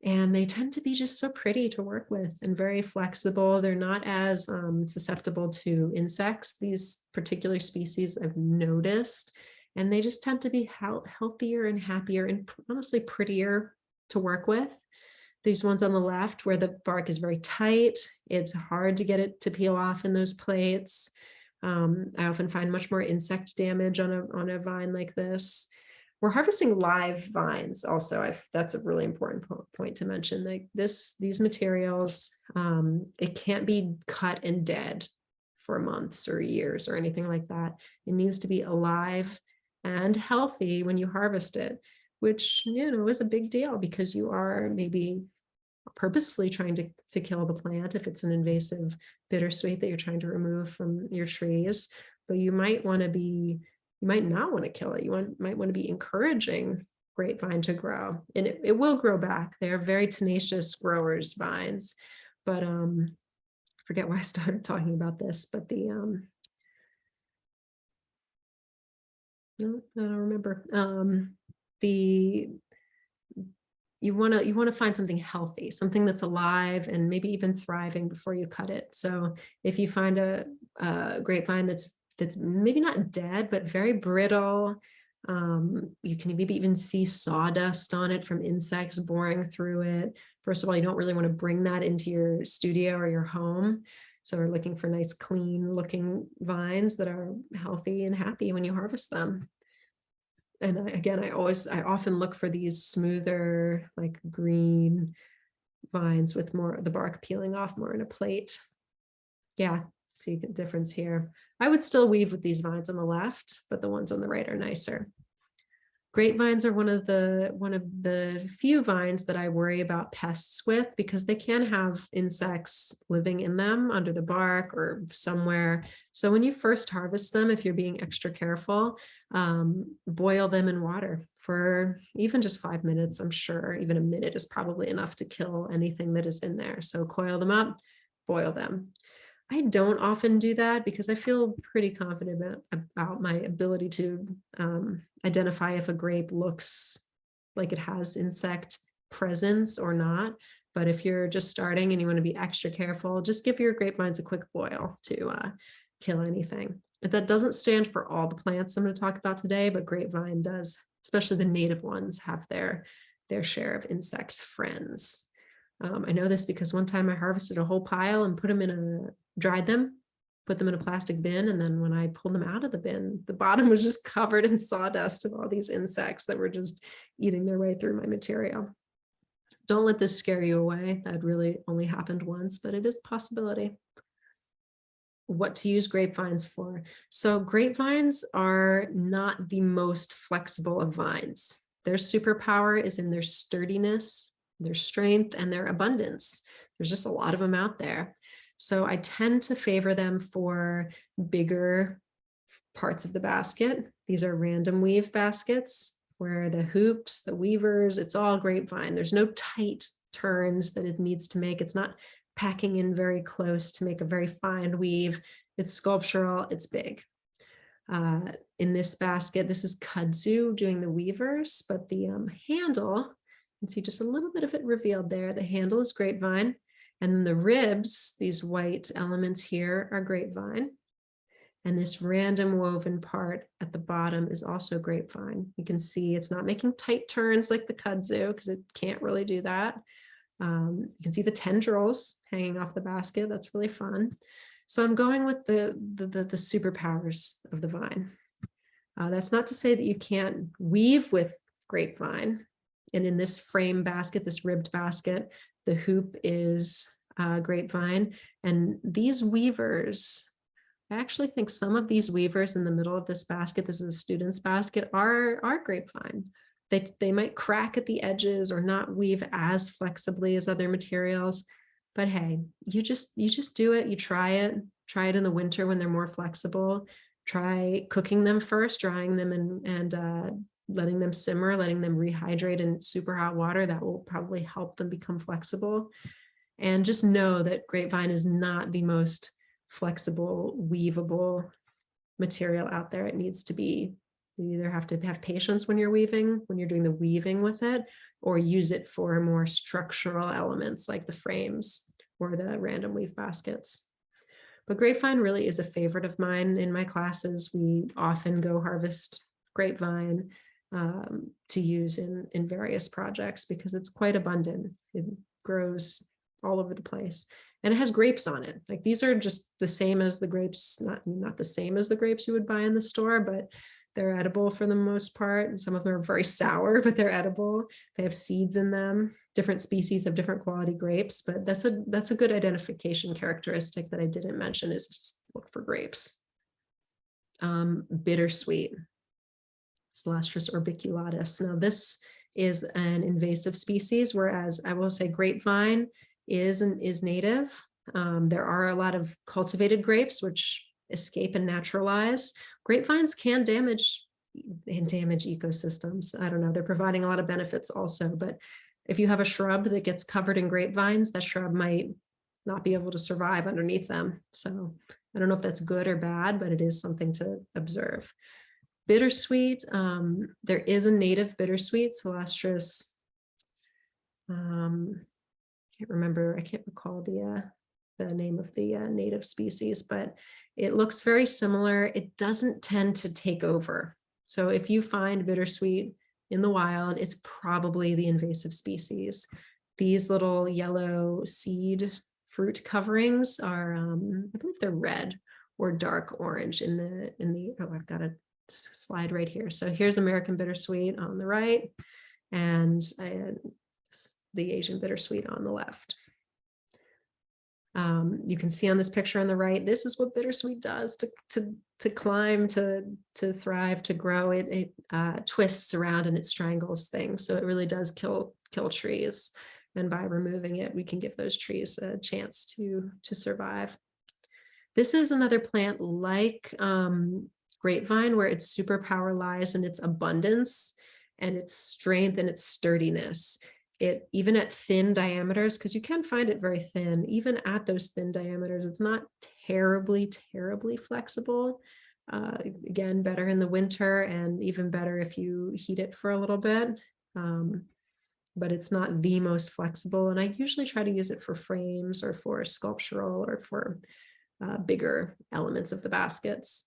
And they tend to be just so pretty to work with and very flexible. They're not as susceptible to insects, these particular species I've noticed, and they just tend to be healthier and happier and honestly prettier to work with. These ones on the left, where the bark is very tight, it's hard to get it to peel off in those plates. I often find much more insect damage on a vine like this. We're harvesting live vines also. That's a really important point to mention. Like these materials, it can't be cut and dead for months or years or anything like that. It needs to be alive and healthy when you harvest it, which, you know, is a big deal because you are maybe purposefully trying to kill the plant if it's an invasive bittersweet that you're trying to remove from your trees. But you might not want to kill it. You might want to be encouraging grapevine to grow, and it will grow back. They are very tenacious growers, vines. But I forget why I started talking about this, but no, I don't remember. You want to find something healthy, something that's alive and maybe even thriving before you cut it. So if you find a grapevine that's maybe not dead, but very brittle, you can maybe even see sawdust on it from insects boring through it. First of all, you don't really want to bring that into your studio or your home. So we're looking for nice, clean looking vines that are healthy and happy when you harvest them. And again, I often look for these smoother, like green vines with more of the bark peeling off more in a plate. Yeah, see the difference here. I would still weave with these vines on the left, but the ones on the right are nicer. Grapevines are one of the few vines that I worry about pests with, because they can have insects living in them under the bark or somewhere. So when you first harvest them, if you're being extra careful, boil them in water for even just 5 minutes. I'm sure even a minute is probably enough to kill anything that is in there. So coil them up, boil them. I don't often do that because I feel pretty confident about my ability to identify if a grape looks like it has insect presence or not. But if you're just starting and you want to be extra careful, just give your grapevines a quick boil to kill anything. But that doesn't stand for all the plants I'm going to talk about today, but grapevine does, especially the native ones, have their share of insect friends. I know this because one time I harvested a whole pile and dried them, put them in a plastic bin, and then when I pulled them out of the bin, the bottom was just covered in sawdust of all these insects that were just eating their way through my material. Don't let this scare you away. That really only happened once, but it is a possibility. What to use grapevines for. So grapevines are not the most flexible of vines. Their superpower is in their sturdiness, their strength, and their abundance. There's just a lot of them out there. So I tend to favor them for bigger parts of the basket. These are random weave baskets where the hoops, the weavers, it's all grapevine. There's no tight turns that it needs to make. It's not packing in very close to make a very fine weave. It's sculptural, it's big. In this basket, this is kudzu doing the weavers, but the handle, you can see just a little bit of it revealed there. The handle is grapevine, and then the ribs, these white elements here, are grapevine. And this random woven part at the bottom is also grapevine. You can see it's not making tight turns like the kudzu because it can't really do that. You can see the tendrils hanging off the basket. That's really fun. So I'm going with the superpowers of the vine. That's not to say that you can't weave with grapevine. And in this frame basket, this ribbed basket, the hoop is grapevine. And these weavers, I actually think some of these weavers in the middle of this basket, this is a student's basket, are grapevine. They might crack at the edges or not weave as flexibly as other materials, but hey, you just do it. You try it in the winter when they're more flexible. Try cooking them first, drying them and letting them simmer, letting them rehydrate in super hot water. That will probably help them become flexible. And just know that grapevine is not the most flexible, weavable material out there. It needs to be, you either have to have patience when you're weaving, when you're doing the weaving with it, or use it for more structural elements like the frames or the random weave baskets. But grapevine really is a favorite of mine in my classes. We often go harvest grapevine to use in various projects because it's quite abundant. It grows all over the place. And it has grapes on it. Like these are just the same as the grapes, not the same as the grapes you would buy in the store, but they're edible for the most part. And some of them are very sour, but they're edible. They have seeds in them. Different species of different quality grapes, but that's a good identification characteristic that I didn't mention, is just look for grapes. Bittersweet, Celestris orbiculatus. Now this is an invasive species, whereas I will say grapevine is native. There are a lot of cultivated grapes which escape and naturalize. Grapevines can damage ecosystems. I don't know, they're providing a lot of benefits also, but if you have a shrub that gets covered in grapevines, that shrub might not be able to survive underneath them. So I don't know if that's good or bad, but it is something to observe. Bittersweet, there is a native bittersweet, Celestris. I can't recall the name of the native species, but it looks very similar. It doesn't tend to take over. So if you find bittersweet in the wild, it's probably the invasive species. These little yellow seed fruit coverings are, I believe they're red or dark orange in the, oh, I've got a slide right here. So here's American bittersweet on the right and the Asian bittersweet on the left. You can see on this picture on the right, this is what bittersweet does to climb, to thrive, to grow. It twists around and it strangles things. So it really does kill trees. And by removing it, we can give those trees a chance to survive. This is another plant like grapevine, where its superpower lies in its abundance and its strength and its sturdiness. It, even at thin diameters, because you can find it very thin, even at those thin diameters, it's not terribly flexible. Again, better in the winter and even better if you heat it for a little bit. But it's not the most flexible. And I usually try to use it for frames or for sculptural or for bigger elements of the baskets.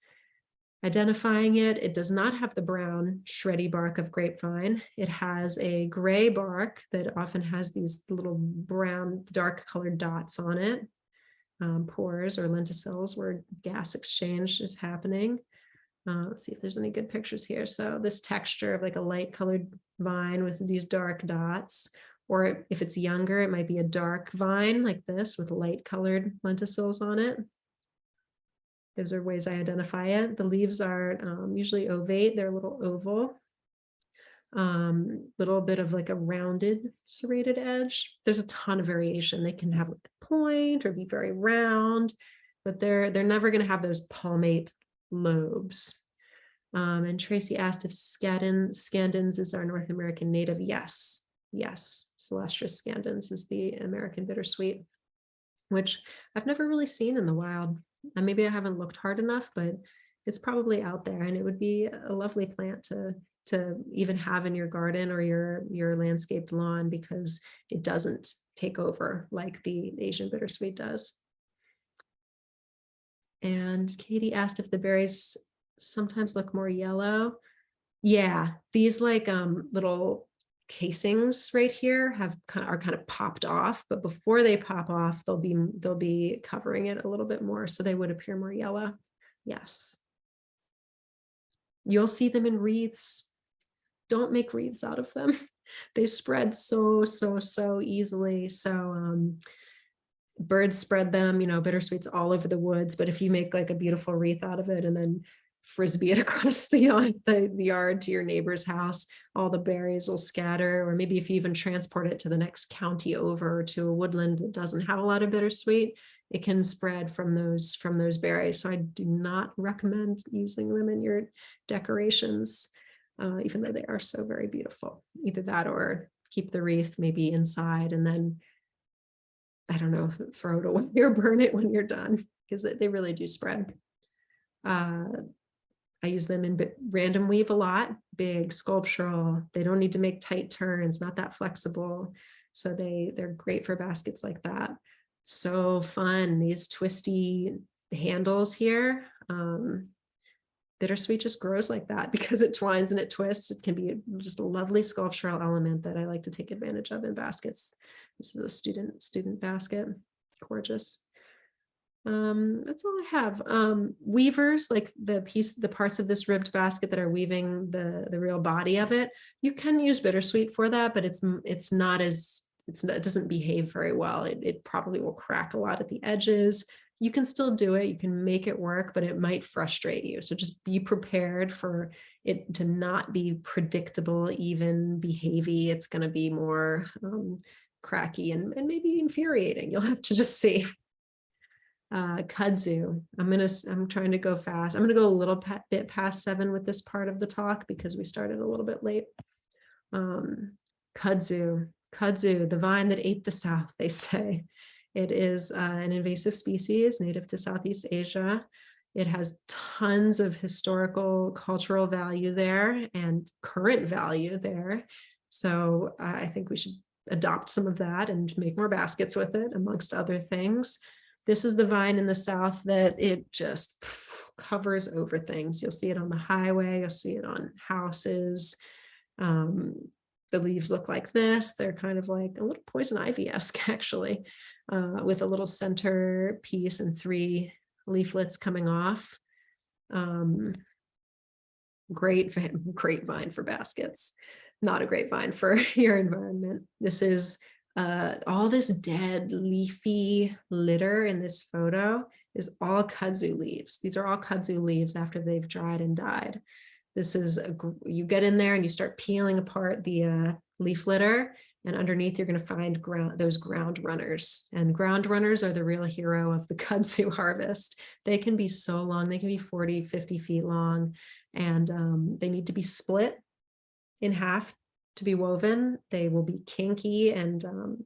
Identifying it, it does not have the brown shreddy bark of grapevine. It has a gray bark that often has these little brown dark colored dots on it, pores or lenticels where gas exchange is happening. Let's see if there's any good pictures here. So this texture of like a light colored vine with these dark dots, or if it's younger, it might be a dark vine like this with light colored lenticels on it. Those are ways I identify it. The leaves are usually ovate. They're a little oval. Little bit of like a rounded serrated edge. There's a ton of variation. They can have like a point or be very round, but they're never going to have those palmate lobes. And Tracy asked if scandens is our North American native. Yes. Celestris scandens is the American bittersweet, which I've never really seen in the wild. And maybe I haven't looked hard enough, but it's probably out there, and it would be a lovely plant to even have in your garden or your landscaped lawn, because it doesn't take over like the Asian bittersweet does. And Katie asked if the berries sometimes look more yellow. Yeah, these like little casings right here are kind of popped off, but before they pop off, they'll be covering it a little bit more, so they would appear more yellow. Yes. You'll see them in wreaths. Don't make wreaths out of them. They spread so easily. So birds spread them, bittersweets all over the woods. But if you make like a beautiful wreath out of it and then frisbee it across the yard to your neighbor's house, all the berries will scatter. Or maybe if you even transport it to the next county over to a woodland that doesn't have a lot of bittersweet, it can spread from those berries. So I do not recommend using them in your decorations, even though they are so very beautiful. Either that or keep the wreath maybe inside and then, I don't know, throw it away or burn it when you're done, because they really do spread. I use them in random weave a lot, big, sculptural. They don't need to make tight turns, not that flexible. So they're great for baskets like that. So fun, these twisty handles here. Bittersweet just grows like that because it twines and it twists. It can be just a lovely sculptural element that I like to take advantage of in baskets. This is a student basket, gorgeous. That's all I have. Weavers, like the parts of this ribbed basket that are weaving the real body of it, you can use bittersweet for that, but it doesn't behave very well. It probably will crack a lot at the edges. You can still do it, you can make it work, but it might frustrate you. So just be prepared for it to not be predictable, even behavey. It's going to be more cracky and maybe infuriating. You'll have to just see. Kudzu. I'm trying to go fast. I'm going to go a little bit past 7 with this part of the talk because we started a little bit late. Kudzu, the vine that ate the South, they say. It is an invasive species native to Southeast Asia. It has tons of historical, cultural value there and current value there. So I think we should adopt some of that and make more baskets with it, amongst other things. This is the vine in the South that it just covers over things. You'll see it on the highway. You'll see it on houses. The leaves look like this. They're kind of like a little poison ivy-esque, actually, with a little center piece and 3 leaflets coming off. Great vine for baskets. Not a great vine for your environment. This is all this dead leafy litter in this photo is all kudzu leaves. These are all kudzu leaves after they've dried and died. This is you get in there and you start peeling apart the leaf litter, and underneath you're going to find those ground runners. And ground runners are the real hero of the kudzu harvest. They can be so long. They can be 40, 50 feet long, and they need to be split in half to be woven. They will be kinky and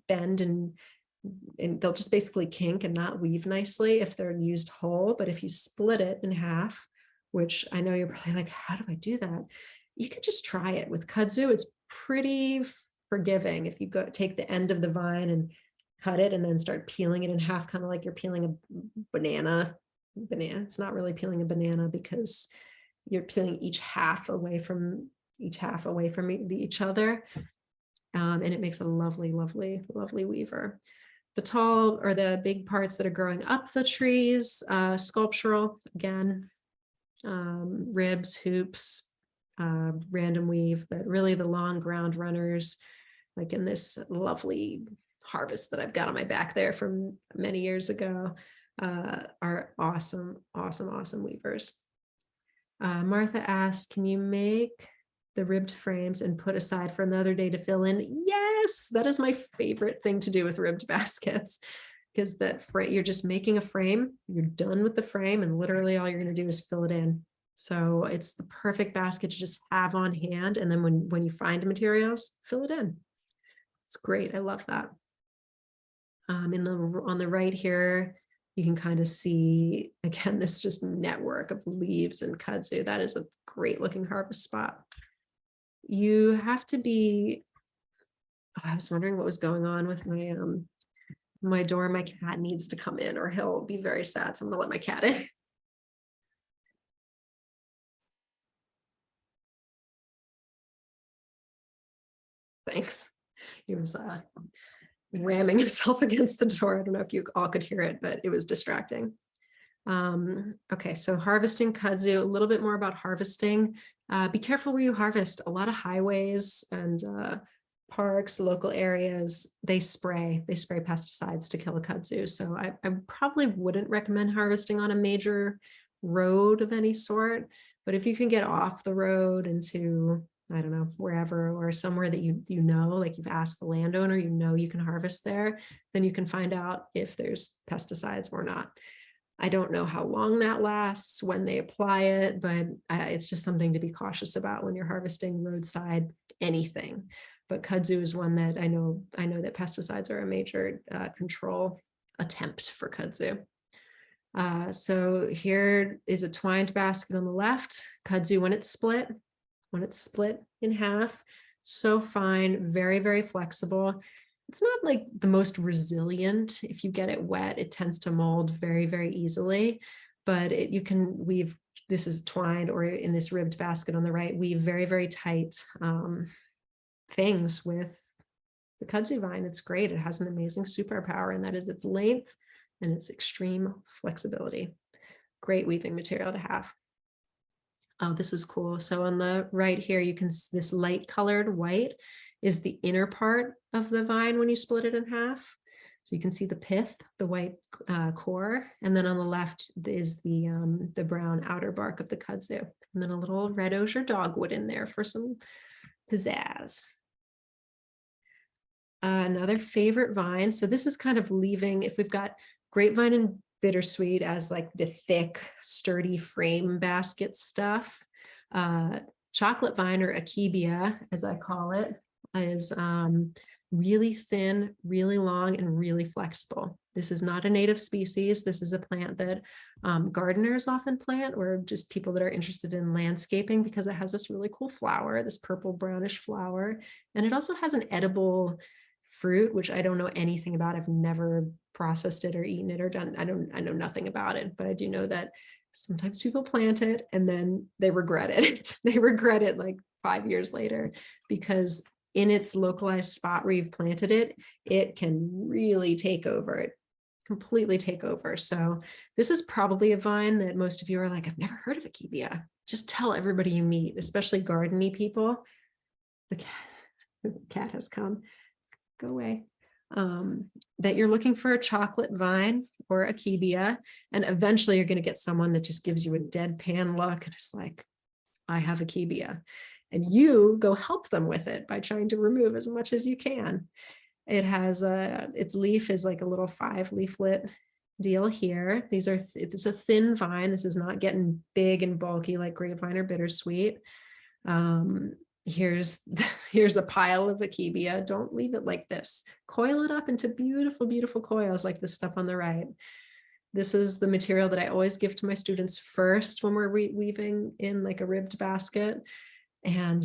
bend and they'll just basically kink and not weave nicely if they're used whole. But if you split it in half, which I know you're probably like, how do I do that? You can just try it with kudzu. It's pretty forgiving. If you take the end of the vine and cut it and then start peeling it in half, kind of like you're peeling a banana. It's not really peeling a banana because you're peeling each half away from each other. And it makes a lovely, lovely, lovely weaver. The tall or the big parts that are growing up the trees, sculptural, again, ribs, hoops, random weave, but really the long ground runners, like in this lovely harvest that I've got on my back there from many years ago, are awesome, awesome, awesome weavers. Martha asked, can you make the ribbed frames and put aside for another day to fill in? Yes, that is my favorite thing to do with ribbed baskets, because you're just making a frame, you're done with the frame, and literally all you're going to do is fill it in. So it's the perfect basket to just have on hand, and then when you find materials, fill it in. It's great. I love that. On the right here, you can kind of see, again, this just network of leaves and kudzu. That is a great looking harvest spot. You have to be, I was wondering what was going on with my door. My cat needs to come in or he'll be very sad. So I'm gonna let my cat in. Thanks. He was ramming himself against the door. I don't know if you all could hear it, but it was distracting. Okay, so harvesting kudzu, a little bit more about harvesting. Be careful where you harvest. A lot of highways and parks, local areas, they spray pesticides to kill a kudzu. So I probably wouldn't recommend harvesting on a major road of any sort, but if you can get off the road into, I don't know, wherever, or somewhere that you know, like you've asked the landowner, you know you can harvest there, then you can find out if there's pesticides or not. I don't know how long that lasts when they apply it, but it's just something to be cautious about when you're harvesting roadside anything. But kudzu is one that I know that pesticides are a major control attempt for kudzu. So here is a twined basket on the left. Kudzu when it's split in half, so fine, very, very flexible. It's not like the most resilient. If you get it wet, it tends to mold very, very easily, but you can weave, this is twined, or in this ribbed basket on the right, weave very, very tight things with the kudzu vine. It's great. It has an amazing superpower, and that is its length and its extreme flexibility. Great weaving material to have. Oh, this is cool. So on the right here, you can see this light colored white is the inner part of the vine when you split it in half. So you can see the pith, the white core, and then on the left is the brown outer bark of the kudzu, and then a little red osier dogwood in there for some pizzazz. Another favorite vine. So this is kind of leaving, if we've got grapevine and bittersweet as like the thick, sturdy frame basket stuff. Chocolate vine, or akebia, as I call it, is really thin, really long, and really flexible. This is not a native species. This is a plant that gardeners often plant, or just people that are interested in landscaping, because it has this really cool flower, this purple brownish flower. And it also has an edible fruit, which I don't know anything about. I've never processed it or eaten it or done. I know nothing about it, but I do know that sometimes people plant it and then they regret it. They regret it like 5 years later, because in its localized spot where you've planted it, it can really take over it, completely take over. So this is probably a vine that most of you are like, I've never heard of akebia. Just tell everybody you meet, especially garden-y people. The cat has come. Go away. That you're looking for a chocolate vine or akebia, and eventually you're going to get someone that just gives you a deadpan look and it's like, I have akebia, and you go help them with it by trying to remove as much as you can. It has its leaf is like a little 5 leaflet deal here. It's a thin vine. This is not getting big and bulky like grapevine or bittersweet. Here's a pile of akebia. Don't leave it like this. Coil it up into beautiful, beautiful coils like this stuff on the right. This is the material that I always give to my students first when we're weaving in like a ribbed basket, and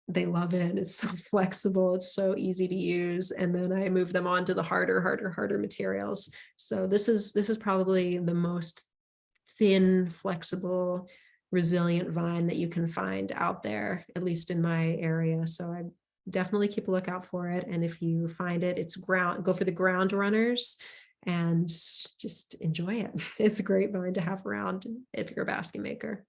they love it. It's so flexible. It's so easy to use. And then I move them on to the harder materials. So this is probably the most thin, flexible, resilient vine that you can find out there, at least in my area. So I definitely keep a lookout for it. And if you find it, go for the ground runners and just enjoy it. It's a great vine to have around if you're a basket maker.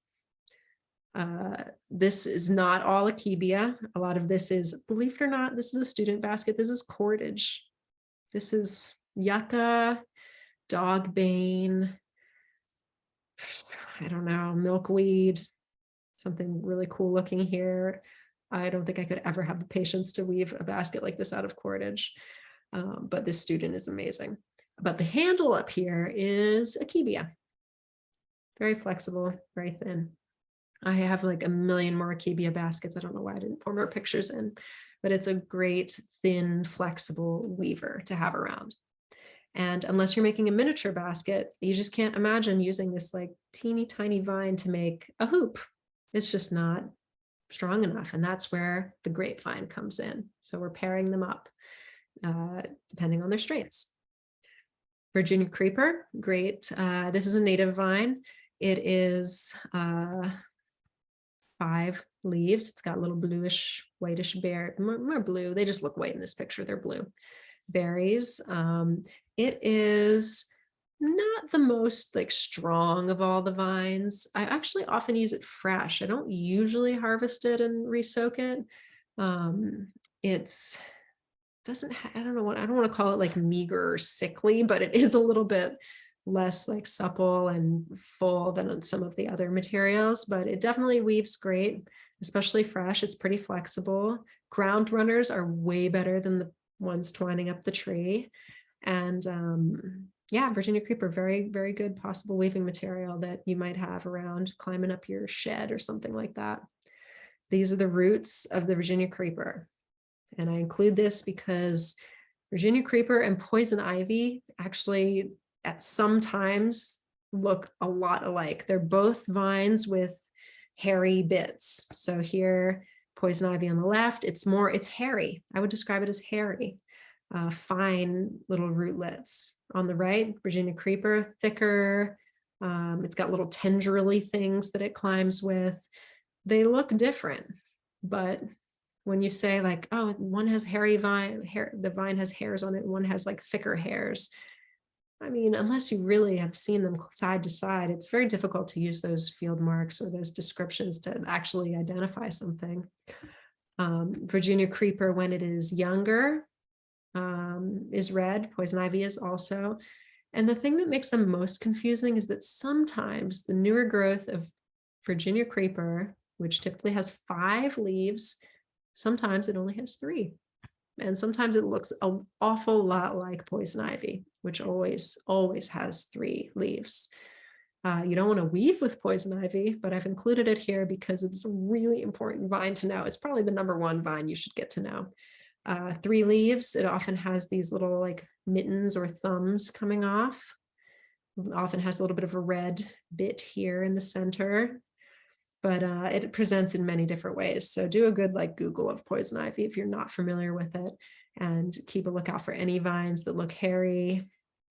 This is not all akebia. A lot of this is, believe it or not, this is a student basket. This is cordage. This is yucca, dogbane, I don't know, milkweed, something really cool looking here. I don't think I could ever have the patience to weave a basket like this out of cordage, but this student is amazing. But the handle up here is akebia. Very flexible, very thin. I have like a million more akebia baskets. I don't know why I didn't pour more pictures in, but it's a great, thin, flexible weaver to have around. And unless you're making a miniature basket, you just can't imagine using this like teeny tiny vine to make a hoop. It's just not strong enough. And that's where the grapevine comes in. So we're pairing them up depending on their strengths. Virginia creeper, great. This is a native vine. It is 5 leaves. It's got little bluish, whitish more blue. They just look white in this picture. They're blue. Berries. It is not the most like strong of all the vines. I actually often use it fresh. I don't usually harvest it and re-soak it. It's doesn't I don't know I don't want to call it like meager or sickly, but it is a little bit less like supple and full than on some of the other materials, but it definitely weaves great, especially fresh. It's pretty flexible. Ground runners are way better than the ones twining up the tree. And yeah, Virginia creeper, very, very good possible weaving material that you might have around climbing up your shed or something like that. These are the roots of the Virginia creeper. And I include this because Virginia creeper and poison ivy actually at some times look a lot alike. They're both vines with hairy bits. So here, poison ivy on the left, it's hairy. I would describe it as hairy, fine little rootlets. On the right, Virginia creeper, thicker. It's got little tendrily things that it climbs with. They look different, but when you say like, oh, one has hairy vine, the vine has hairs on it, one has like thicker hairs. I mean, unless you really have seen them side to side, it's very difficult to use those field marks or those descriptions to actually identify something. Virginia creeper, when it is younger, is red. Poison ivy is also. And the thing that makes them most confusing is that sometimes the newer growth of Virginia creeper, which typically has 5 leaves, sometimes it only has 3. And sometimes it looks an awful lot like poison ivy, which always has 3 leaves. You don't want to weave with poison ivy, but I've included it here because it's a really important vine to know. It's probably the #1 vine you should get to know. 3 leaves, it often has these little like mittens or thumbs coming off. It often has a little bit of a red bit here in the center. But it presents in many different ways. So do a good like Google of poison ivy if you're not familiar with it, and keep a lookout for any vines that look hairy.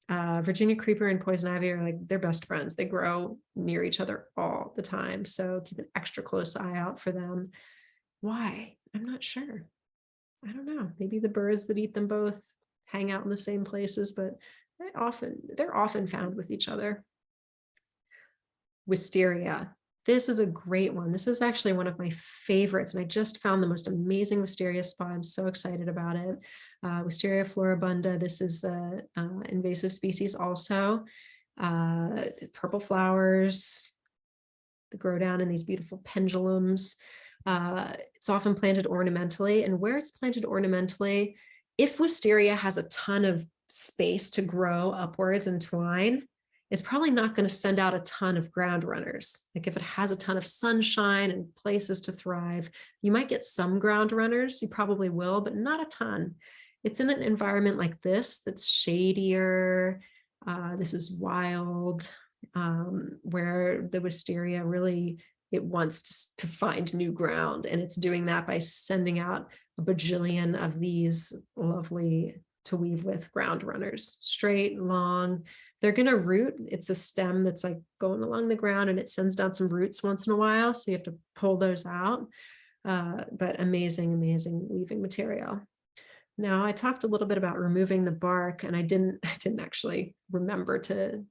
Virginia creeper and poison ivy are like they're best friends. They grow near each other all the time. So keep an extra close eye out for them. Why? I'm not sure. I don't know. Maybe the birds that eat them both hang out in the same places, but they're often found with each other. Wisteria. This is a great one. This is actually one of my favorites, and I just found the most amazing wisteria spot. I'm so excited about it. Wisteria floribunda. This is the invasive species also. Purple flowers. They grow down in these beautiful pendulums. It's often planted ornamentally, and where it's planted ornamentally, if wisteria has a ton of space to grow upwards and twine, it's probably not going to send out a ton of ground runners. Like if it has a ton of sunshine and places to thrive, you might get some ground runners, you probably will, but not a ton. It's in an environment like this that's shadier. This is wild, where the wisteria really, it wants to find new ground, and it's doing that by sending out a bajillion of these lovely to weave with ground runners, straight, long. They're going to root. It's a stem that's like going along the ground, and it sends down some roots once in a while. So you have to pull those out. But amazing, amazing weaving material. Now I talked a little bit about removing the bark, and I didn't actually remember to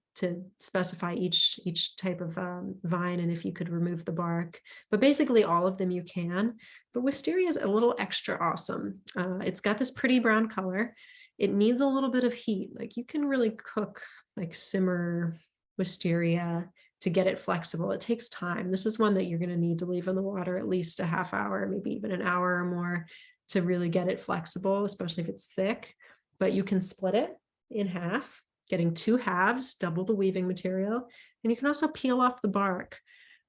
specify each type of vine and if you could remove the bark, but basically all of them you can. But wisteria is a little extra awesome. It's got this pretty brown color. It needs a little bit of heat. Like you can really cook, like simmer wisteria to get it flexible. It takes time. This is one that you're going to need to leave in the water at least a half hour, maybe even an hour or more to really get it flexible, especially if it's thick. But you can split it in half, getting 2 halves, double the weaving material. And you can also peel off the bark.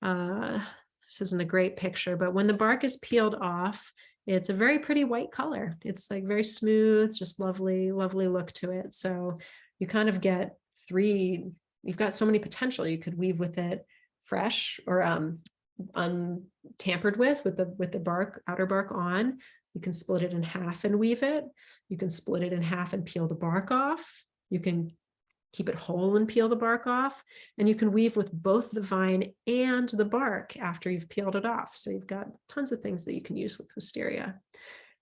This isn't a great picture, but when the bark is peeled off, it's a very pretty white color. It's like very smooth, just lovely, lovely look to it. So you kind of get you've got so many potential. You could weave with it fresh or untampered with the bark, outer bark on. You can split it in half and weave it. You can split it in half and peel the bark off. You can keep it whole and peel the bark off. And you can weave with both the vine and the bark after you've peeled it off. So you've got tons of things that you can use with wisteria.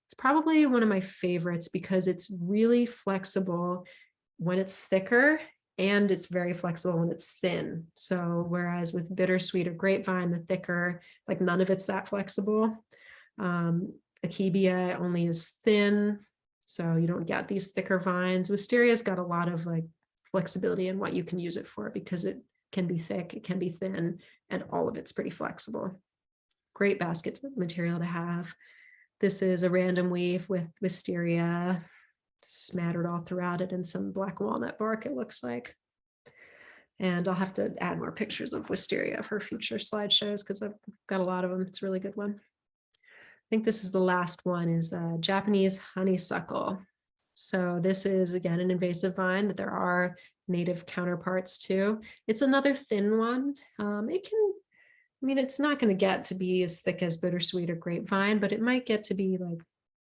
It's probably one of my favorites because it's really flexible when it's thicker, and it's very flexible when it's thin. So whereas with bittersweet or grapevine, the thicker, like none of it's that flexible. Akebia only is thin, so you don't get these thicker vines. Wisteria's got a lot of like flexibility in what you can use it for because it can be thick, it can be thin, and all of it's pretty flexible. Great basket material to have. This is a random weave with wisteria smattered all throughout it and some black walnut bark, it looks like. And I'll have to add more pictures of wisteria for future slideshows because I've got a lot of them. It's a really good one. I think this is the last one, is Japanese honeysuckle. So this is, again, an invasive vine that there are native counterparts to. It's another thin one. It's not going to get to be as thick as bittersweet or grapevine, but it might get to be like,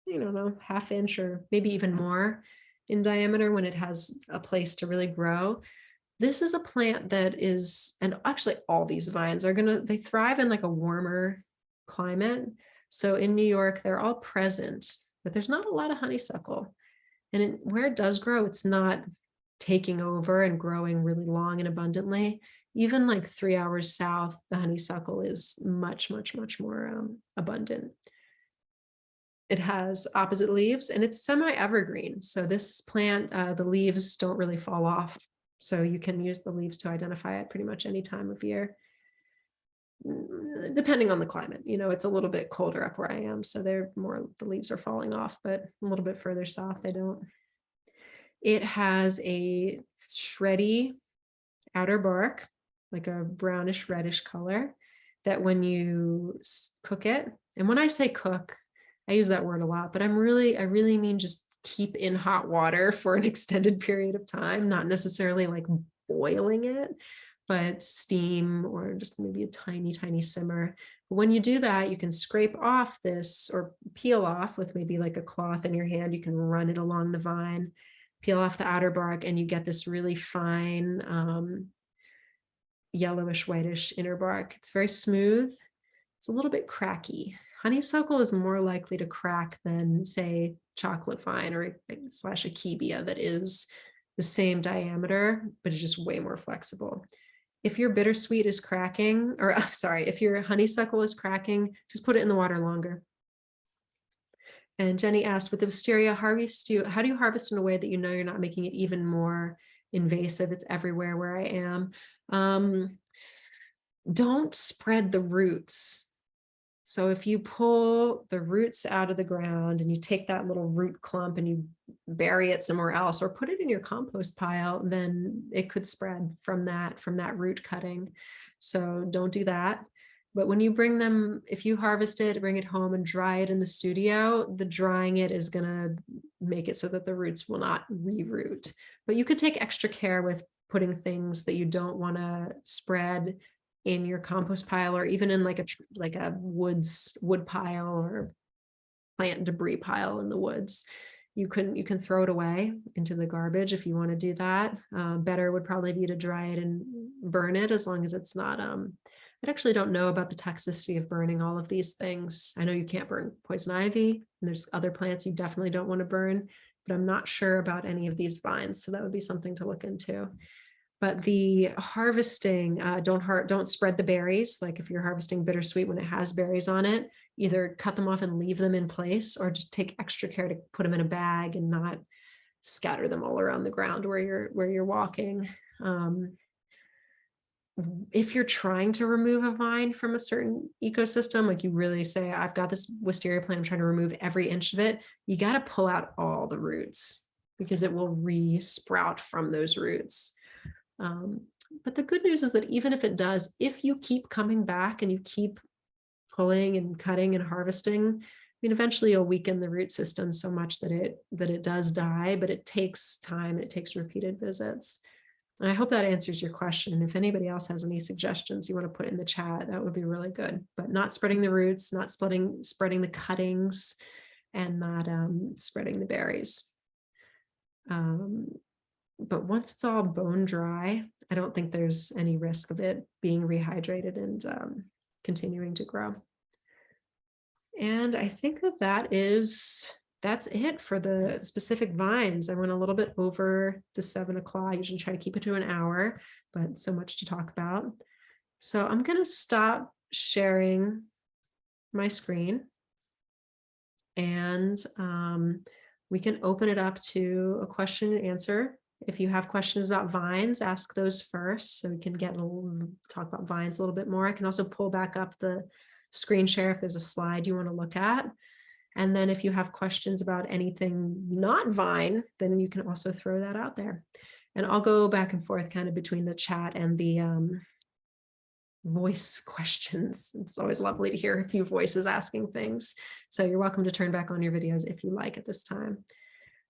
I don't know, half inch or maybe even more in diameter when it has a place to really grow. This is a plant that is, and actually all these vines are they thrive in like a warmer climate. So in New York, they're all present, but there's not a lot of honeysuckle. And where it does grow, it's not taking over and growing really long and abundantly. Even like 3 hours south, the honeysuckle is much, much, much more abundant. It has opposite leaves and it's semi-evergreen. So this plant, the leaves don't really fall off. So you can use the leaves to identify it pretty much any time of year, depending on the climate. It's a little bit colder up where I am, so the leaves are falling off, but a little bit further south, they don't. It has a shreddy outer bark, like a brownish reddish color, that when you cook it, and when I say cook, I use that word a lot, but I really mean just keep in hot water for an extended period of time, not necessarily like boiling it, but steam or just maybe a tiny, tiny simmer. But when you do that, you can scrape off this or peel off with maybe like a cloth in your hand. You can run it along the vine, peel off the outer bark, and you get this really fine yellowish, whitish inner bark. It's very smooth. It's a little bit cracky. Honeysuckle is more likely to crack than, say, chocolate vine or / akebia that is the same diameter, but it's just way more flexible. If your bittersweet is cracking, or if your honeysuckle is cracking, just put it in the water longer. And Jenny asked, with the wisteria, how do you harvest in a way that you know you're not making it even more invasive? It's everywhere where I am. Don't spread the roots. So if you pull the roots out of the ground and you take that little root clump and you bury it somewhere else or put it in your compost pile, then it could spread from that root cutting. So don't do that. But when you bring them, if you harvest it, bring it home and dry it in the studio, the drying it is going to make it so that the roots will not reroot. But you could take extra care with putting things that you don't want to spread in your compost pile, or even in like a wood pile or plant debris pile in the woods. You can throw it away into the garbage if you want to do that. Better would probably be to dry it and burn it, as long as it's not I actually don't know about the toxicity of burning all of these things. I know you can't burn poison ivy, and there's other plants you definitely don't want to burn, but I'm not sure about any of these vines, so that would be something to look into. But the harvesting, don't spread the berries. Like if you're harvesting bittersweet when it has berries on it, either cut them off and leave them in place, or just take extra care to put them in a bag and not scatter them all around the ground where you're walking. If you're trying to remove a vine from a certain ecosystem, like you really say, I've got this wisteria plant, I'm trying to remove every inch of it, you got to pull out all the roots because it will re-sprout from those roots. But the good news is that even if it does, if you keep coming back and you keep pulling and cutting and harvesting, mean, eventually you'll weaken the root system so much that it does die, but it takes time and it takes repeated visits. And I hope that answers your question. If anybody else has any suggestions you want to put in the chat, that would be really good. But not spreading the roots, not spreading the cuttings, and not spreading the berries. But once it's all bone dry, I don't think there's any risk of it being rehydrated and continuing to grow. And I think that's it for the specific vines. I went a little bit over the 7 o'clock. I usually try to keep it to an hour, but so much to talk about. So I'm going to stop sharing my screen, and we can open it up to a question and answer. If you have questions about vines, ask those first so we can talk about vines a little bit more. I can also pull back up the screen share if there's a slide you want to look at. And then if you have questions about anything not vine, then you can also throw that out there. And I'll go back and forth kind of between the chat and the voice questions. It's always lovely to hear a few voices asking things. So you're welcome to turn back on your videos if you like at this time.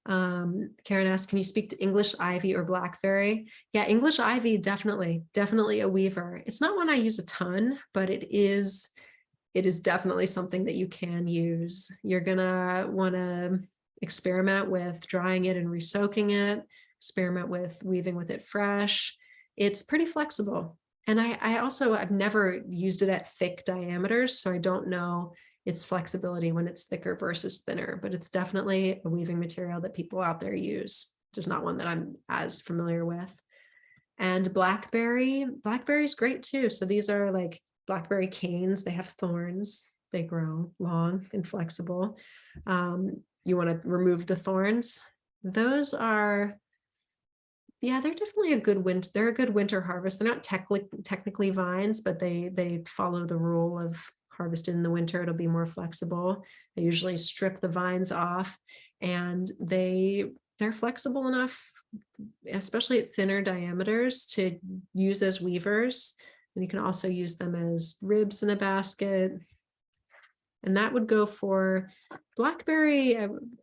Karen asked, can you speak to English ivy or blackberry? Yeah, English ivy, definitely a weaver. It's not one I use a ton, but it is definitely something that you can use. You're gonna want to experiment with drying it and resoaking it, experiment with weaving with it fresh. It's pretty flexible. And I've never used it at thick diameters, so I don't know its flexibility when it's thicker versus thinner, but it's definitely a weaving material that people out there use. There's not one that I'm as familiar with. And blackberry is great too. So these are like blackberry canes. They have thorns. They grow long and flexible. You want to remove the thorns. Those are, yeah, they're definitely a good winter. They're a good winter harvest. They're not technically vines, but they follow the rule of harvested in the winter. It'll be more flexible. They usually strip the vines off, and they're flexible enough, especially at thinner diameters, to use as weavers. And you can also use them as ribs in a basket. And that would go for blackberry.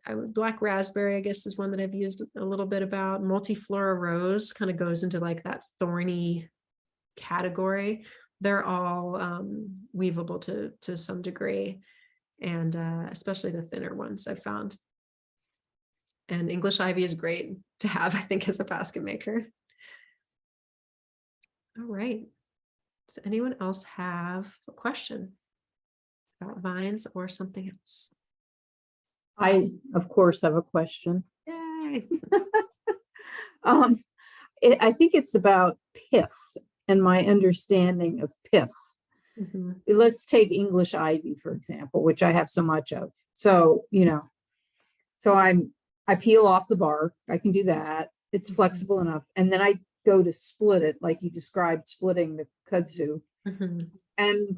Black raspberry, I guess, is one that I've used a little bit about. Multiflora rose kind of goes into like that thorny category. They're all weavable to some degree, and especially the thinner ones I've found. And English ivy is great to have, I think, as a basket maker. All right. Does anyone else have a question about vines or something else? I, of course, have a question. Yay. I think it's about pith and my understanding of pith. Mm-hmm. Let's take English ivy, for example, which I have so much of. So, so I peel off the bark. I can do that. It's flexible enough. And then I go to split it, like you described, splitting the kudzu. Mm-hmm. And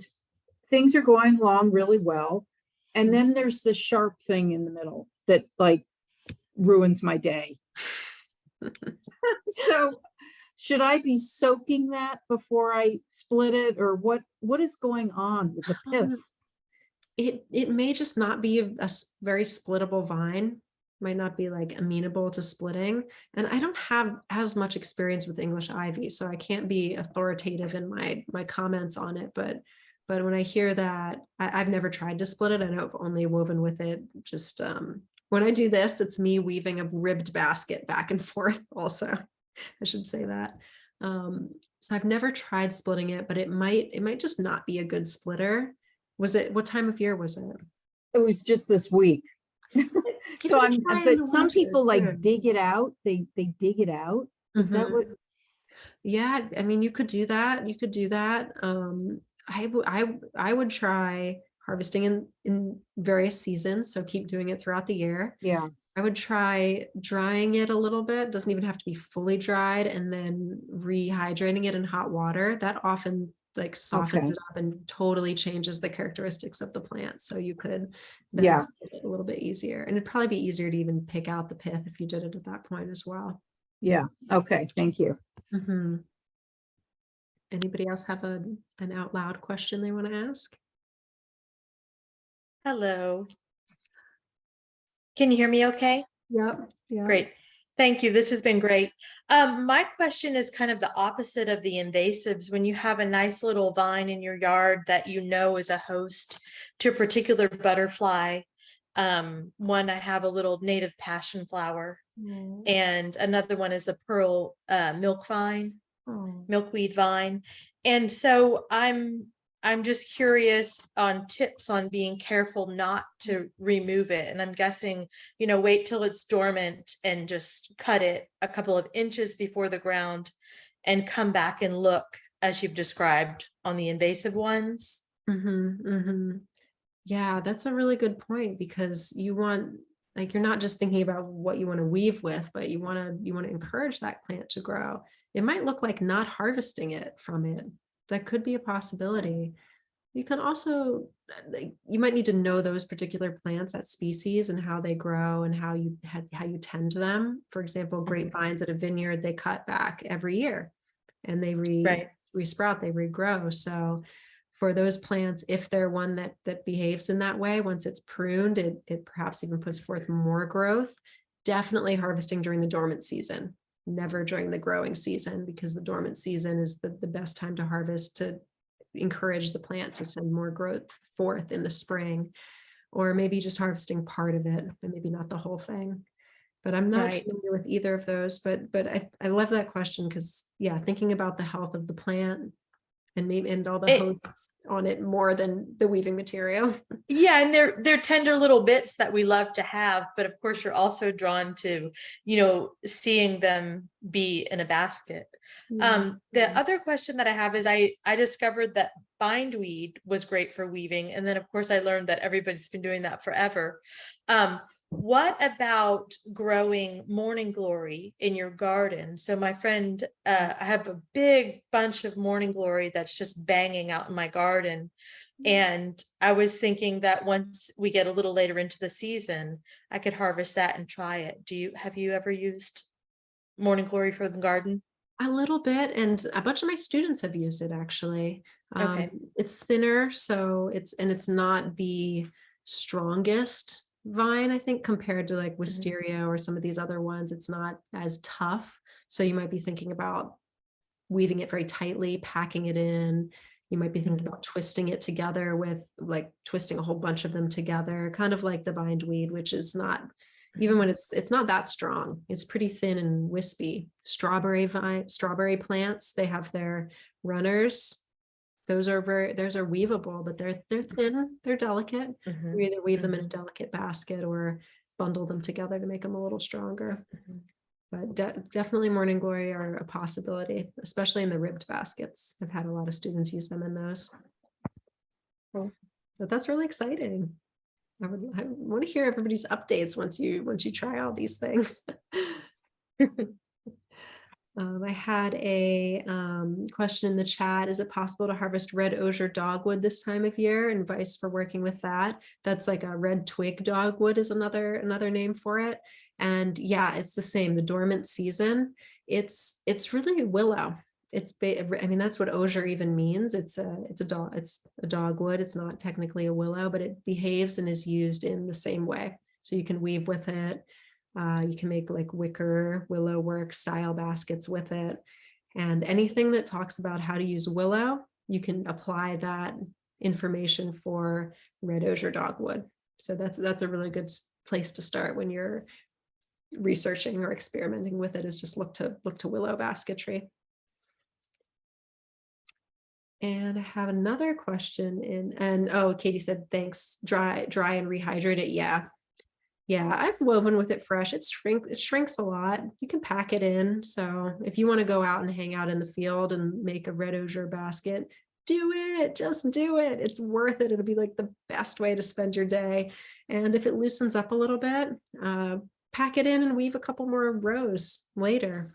things are going along really well. And then there's this sharp thing in the middle that like ruins my day. So should I be soaking that before I split it, or what is going on with the pith? It may just not be a very splittable vine, might not be like amenable to splitting. And I don't have as much experience with English ivy, so I can't be authoritative in my comments on it. But when I hear that, I've never tried to split it. I know I've only woven with it. Just when I do this, it's me weaving a ribbed basket back and forth also. I should say that. So I've never tried splitting it, but it might just not be a good splitter. What time of year was it? It was just this week. So but some people like dig it out. They dig it out. Is that what? Yeah, I mean, you could do that. I would try harvesting in various seasons. So keep doing it throughout the year. Yeah. I would try drying it a little bit. Doesn't even have to be fully dried, and then rehydrating it in hot water. That often like softens it up and totally changes the characteristics of the plant. So you could then split it a little bit easier, and it'd probably be easier to even pick out the pith if you did it at that point as well. Yeah. Okay. Thank you. Mm-hmm. Anybody else have an out loud question they want to ask? Hello. Can you hear me okay? Yep. Yeah. Great. Thank you. This has been great. My question is kind of the opposite of the invasives. When you have a nice little vine in your yard that you know is a host to a particular butterfly, one I have a little native passion flower, and another one is a pearl milk vine, milkweed vine. And so I'm just curious on tips on being careful not to remove it. And I'm guessing, wait till it's dormant and just cut it a couple of inches before the ground and come back and look as you've described on the invasive ones. Yeah, that's a really good point, because you want, like, you're not just thinking about what you want to weave with, but you want to encourage that plant to grow. It might look like not harvesting it from it. That could be a possibility. You can also, you might need to know those particular plants, that species, and how they grow and how you tend to them. For example, grapevines at a vineyard, they cut back every year and they resprout, they regrow. So for those plants, if they're one that behaves in that way, once it's pruned, it perhaps even puts forth more growth. Definitely harvesting during the dormant season, never during the growing season, because the dormant season is the best time to harvest, to encourage the plant to send more growth forth in the spring. Or maybe just harvesting part of it, and maybe not the whole thing. But I'm not familiar with either of those. But I love that question, because yeah, thinking about the health of the plant and all the hosts on it more than the weaving material. Yeah, and they're tender little bits that we love to have, but of course you're also drawn to, seeing them be in a basket. The other question that I have is I discovered that bindweed was great for weaving, and then of course I learned that everybody's been doing that forever. What about growing morning glory in your garden? So my friend, I have a big bunch of morning glory that's just banging out in my garden. And I was thinking that once we get a little later into the season, I could harvest that and try it. Have you ever used morning glory for the garden? A little bit, and a bunch of my students have used it actually. Okay. It's thinner, so it's not the strongest vine, I think, compared to like wisteria or some of these other ones. It's not as tough. So you might be thinking about weaving it very tightly, packing it in. You might be thinking about twisting it together with, like, twisting a whole bunch of them together, kind of like the bindweed, which is not, even when it's not that strong. It's pretty thin and wispy. Strawberry plants, they have their runners. Those are weavable, but they're thin, they're delicate. You either weave them in a delicate basket or bundle them together to make them a little stronger. But definitely morning glory are a possibility, especially in the ribbed baskets. I've had a lot of students use them in those. Cool. But that's really exciting. I want to hear everybody's updates once you try all these things. I had a question in the chat. Is it possible to harvest red osier dogwood this time of year? And advice for working with that. That's like a red twig dogwood is another name for it. And yeah, it's the same. The dormant season. It's really willow. I mean, that's what osier even means. It's a dogwood. It's not technically a willow, but it behaves and is used in the same way. So you can weave with it. You can make like wicker willow work style baskets with it. And anything that talks about how to use willow, you can apply that information for red osier dogwood. So that's a really good place to start when you're researching or experimenting with it, is just look to willow basketry. And I have another question oh, Katie said, thanks, dry and rehydrate it. Yeah, I've woven with it fresh. It shrinks a lot. You can pack it in. So if you want to go out and hang out in the field and make a red osier basket, do it. Just do it. It's worth it. It'll be like the best way to spend your day. And if it loosens up a little bit, pack it in and weave a couple more rows later.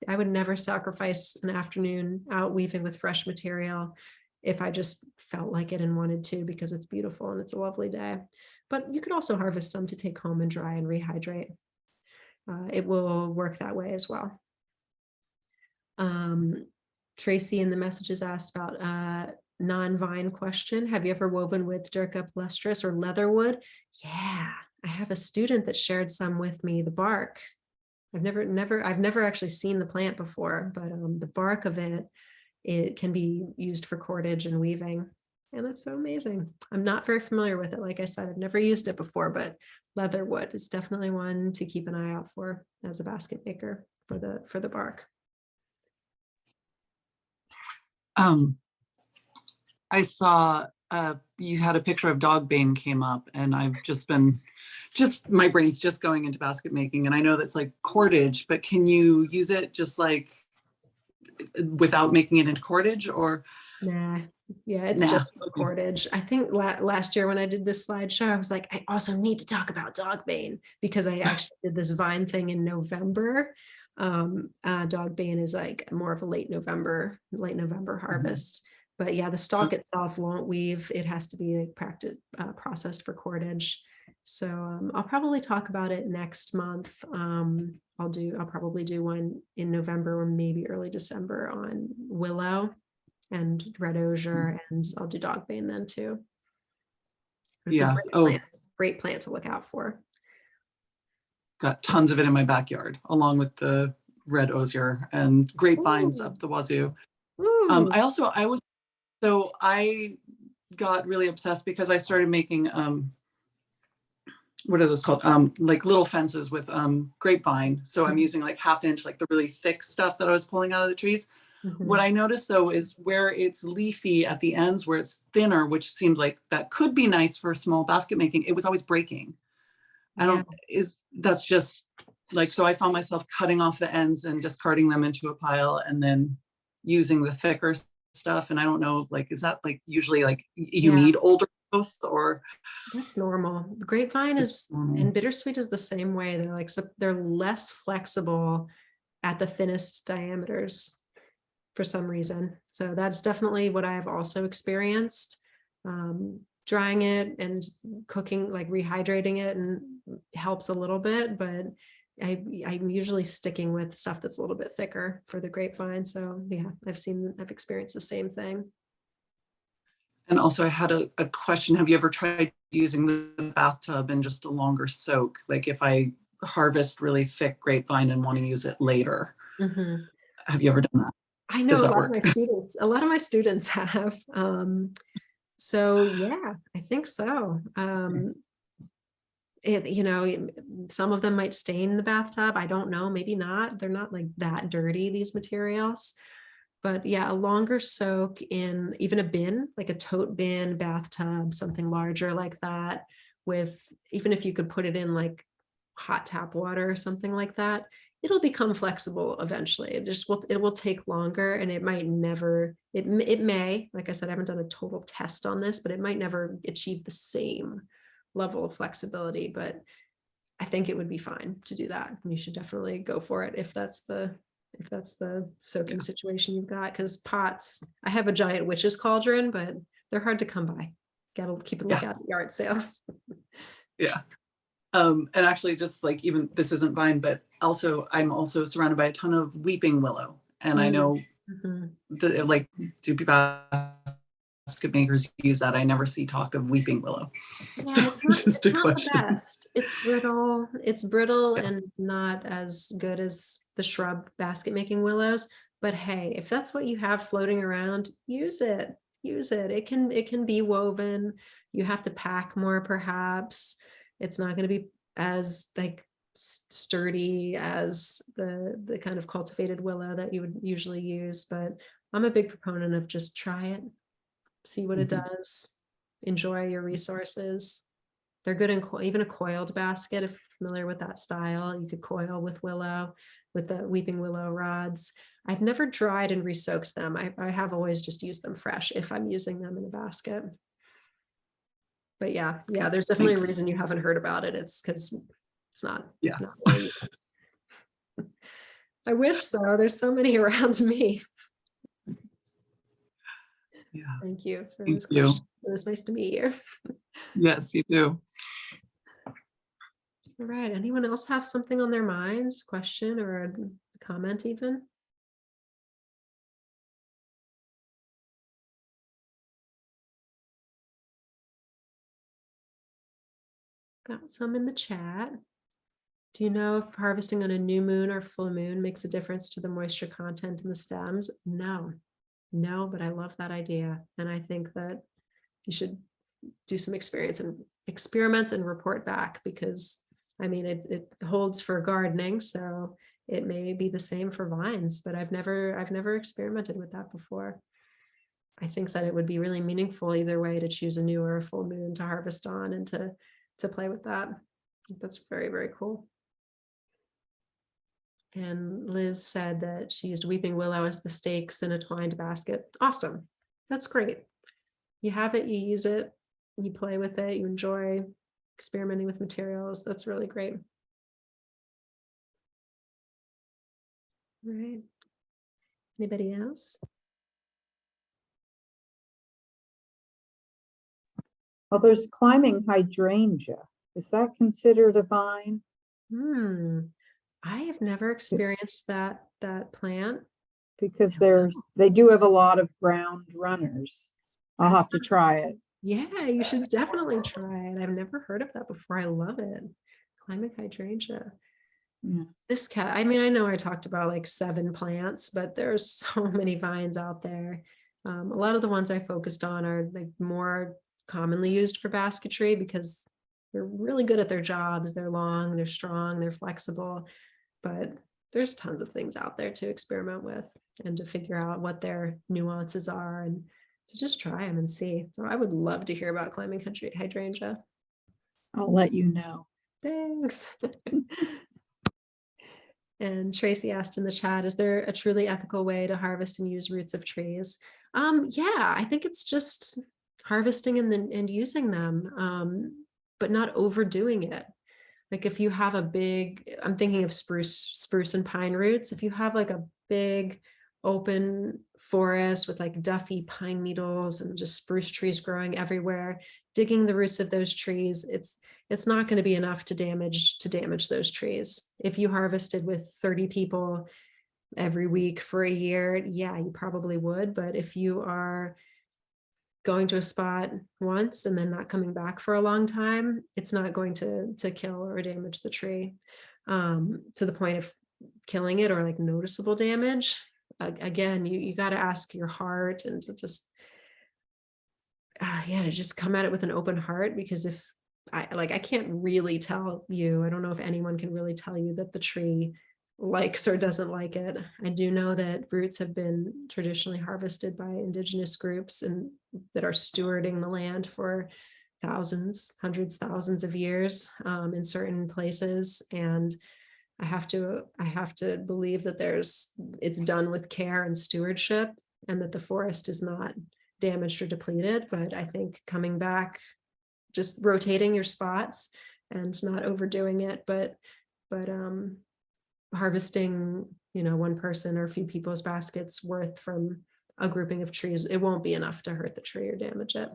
I would never sacrifice an afternoon out weaving with fresh material if I just felt like it and wanted to, because it's beautiful and it's a lovely day. But you could also harvest some to take home and dry and rehydrate. It will work that way as well. Tracy in the messages asked about non-vine question. Have you ever woven with Dirca palustris or leatherwood? Yeah, I have a student that shared some with me, the bark. I've never actually seen the plant before, but the bark of it can be used for cordage and weaving. And that's so amazing. I'm not very familiar with it. Like I said, I've never used it before, but leatherwood is definitely one to keep an eye out for as a basket maker for the bark. I saw you had a picture of dog bane came up, and I've just my brain's just going into basket making, and I know that's like cordage, but can you use it just like without making it into cordage, or? Nah, yeah, it's Nah. just the cordage. I think last year when I did this slideshow, I was like, I also need to talk about dog bane because I actually did this vine thing in November. Dog bane is like more of a late November harvest. But yeah, the stalk itself won't weave. It has to be like processed for cordage. So I'll probably talk about it next month. I'll probably do one in November or maybe early December on willow and red osier, and I'll do dog bane then too. It's Yeah. a great plant to look out for. Got tons of it in my backyard, along with the red osier and grapevines up the wazoo. I got really obsessed because I started making what are those called? Like little fences with grapevine. So I'm using like 1/2 inch, like the really thick stuff that I was pulling out of the trees. What I noticed though is where it's leafy at the ends, where it's thinner, which seems like that could be nice for small basket making, it was always breaking. That's just like, so I found myself cutting off the ends and discarding them into a pile and then using the thicker stuff. And I don't know, like, is that like usually like you need older growth, or? That's normal. The grapevine is, and bittersweet is the same way. They're like, they're less flexible at the thinnest diameters for some reason. So that's definitely what I have also experienced. Drying it and cooking, like rehydrating it, and helps a little bit, but I'm usually sticking with stuff that's a little bit thicker for the grapevine. So yeah, I've experienced the same thing. And also I had a question. Have you ever tried using the bathtub in just a longer soak? Like if I harvest really thick grapevine and want to use it later, have you ever done that? I know a lot of my students have. So yeah, I think so. Some of them might stain the bathtub. I don't know, maybe not. They're not like that dirty, these materials. But yeah, a longer soak in even a bin, like a tote bin, bathtub, something larger like that, with, even if you could put it in like hot tap water or something like that, it'll become flexible eventually. It will take longer, and it might never, it may, like I said, I haven't done a total test on this, but it might never achieve the same level of flexibility. But I think it would be fine to do that. And you should definitely go for it if that's the soaking situation you've got. Because pots, I have a giant witch's cauldron, but they're hard to come by. Gotta keep a lookout at yard sales. Yeah. And actually, just like, even this isn't vine, but also I'm also surrounded by a ton of weeping willow, and I know like, do basket makers use that? I never see talk of weeping willow. Yeah, So just a question. the best. It's brittle. And it's not as good as the shrub basket making willows. But hey, if that's what you have floating around, use it. It can be woven. You have to pack more, perhaps. It's not going to be as like sturdy as the kind of cultivated willow that you would usually use. But I'm a big proponent of just try it, see what it does, enjoy your resources. They're good in even a coiled basket. If you're familiar with that style, you could coil with willow, with the weeping willow rods. I've never dried and re-soaked them. I have always just used them fresh if I'm using them in a basket. But yeah, there's definitely a reason you haven't heard about it. It's because it's not really used. I wish, though, there's so many around me. Yeah. Thank you for Thank this you. question. It was nice to meet you. Yes, you do. All right. Anyone else have something on their mind, question or a comment even? got some in the chat. Do you know if harvesting on a new moon or full moon makes a difference to the moisture content in the stems? No, but I love that idea. And I think that you should do some experiments and report back, because I mean, it holds for gardening, so it may be the same for vines, but I've never experimented with that before. I think that it would be really meaningful either way to choose a new or a full moon to harvest on and to play with that. That's very, very cool. And Liz said that she used weeping willow as the stakes in a twined basket. Awesome. That's great. You have it, you use it, you play with it, you enjoy experimenting with materials. That's really great. All right. Anybody else? Well, there's climbing hydrangea. Is that considered a vine? I have never experienced that plant. Because they do have a lot of ground runners. I'll That have to sounds- try it. Yeah, you should definitely try it. I've never heard of that before. I love it. Climbing hydrangea. Yeah. This cat, I mean, I know I talked about like 7 plants, but there's so many vines out there. A lot of the ones I focused on are like more commonly used for basketry because they're really good at their jobs. They're long, they're strong, they're flexible, but there's tons of things out there to experiment with and to figure out what their nuances are and to just try them and see. So I would love to hear about climbing hydrangea. I'll let you know. Thanks. And Tracy asked in the chat, is there a truly ethical way to harvest and use roots of trees? Yeah, I think it's just harvesting and using them, but not overdoing it. Like if you have a big, I'm thinking of spruce and pine roots. If you have like a big open forest with like duffy pine needles and just spruce trees growing everywhere, digging the roots of those trees, it's not going to be enough to damage those trees. If you harvested with 30 people every week for a year, yeah, you probably would. But if you are going to a spot once and then not coming back for a long time, it's not going to kill or damage the tree to the point of killing it or like noticeable damage. Again, you got to ask your heart and to just to just come at it with an open heart, because if I can't really tell you, I don't know if anyone can really tell you that the tree likes or doesn't like it. I do know that roots have been traditionally harvested by indigenous groups and that are stewarding the land for hundreds, thousands of years in certain places. And I have to believe that it's done with care and stewardship and that the forest is not damaged or depleted. But I think coming back, just rotating your spots and not overdoing it, but harvesting, one person or a few people's baskets worth from a grouping of trees, it won't be enough to hurt the tree or damage it.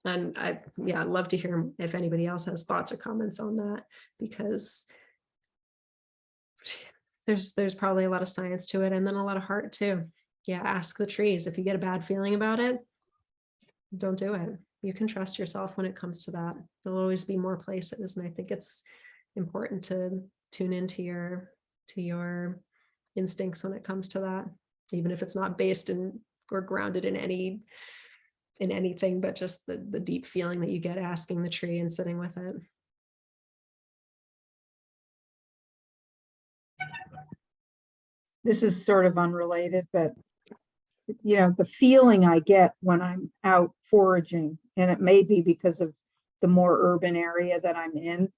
And I'd love to hear if anybody else has thoughts or comments on that, because there's probably a lot of science to it and then a lot of heart too. Yeah, ask the trees. If you get a bad feeling about it, don't do it. You can trust yourself when it comes to that. There'll always be more places. And I think it's important to tune into your instincts when it comes to that, even if it's not based in or grounded in anything, but just the deep feeling that you get asking the tree and sitting with it. This is sort of unrelated, but the feeling I get when I'm out foraging, and it may be because of the more urban area that I'm in,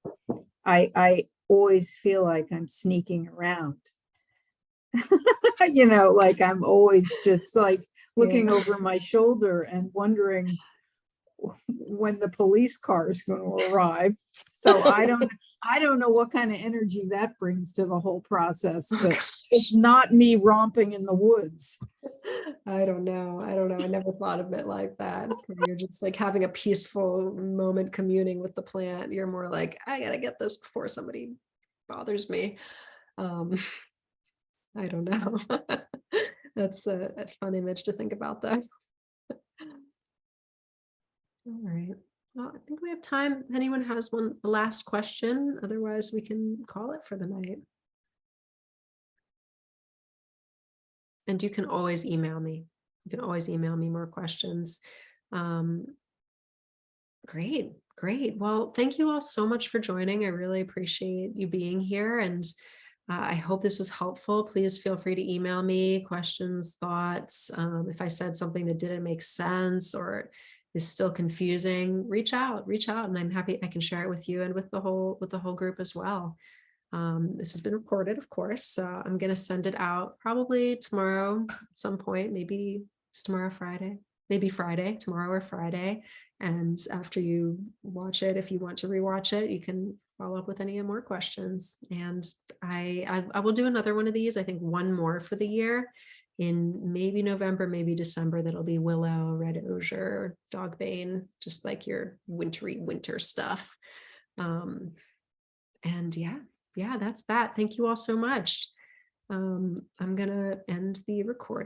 I always feel like I'm sneaking around. Like I'm always just like looking over my shoulder and wondering when the police car is going to arrive. So I don't know what kind of energy that brings to the whole process, but it's not me romping in the woods. I don't know. I never thought of it like that. You're just like having a peaceful moment communing with the plant. You're more like, I gotta get this before somebody bothers me. I don't know. That's a fun image to think about though. All right. Well, I think we have time. Anyone has one, the last question? Otherwise, we can call it for the night. And you can always email me. You can always email me more questions. Great, great. Well, thank you all so much for joining. I really appreciate you being here, and I hope this was helpful. Please feel free to email me questions, thoughts. If I said something that didn't make sense or is still confusing, reach out, and I'm happy I can share it with you and with the whole group as well. This has been recorded, of course, so I'm going to send it out probably tomorrow at some point. Maybe it's tomorrow, Friday, maybe Friday, tomorrow or Friday. And after you watch it, if you want to rewatch it, you can follow up with any more questions. And I will do another one of these. I think one more for the year in maybe November, maybe December. That'll be willow, red osier, dogbane, just like your winter stuff. And yeah, that's that. Thank you all so much. I'm gonna end the recording.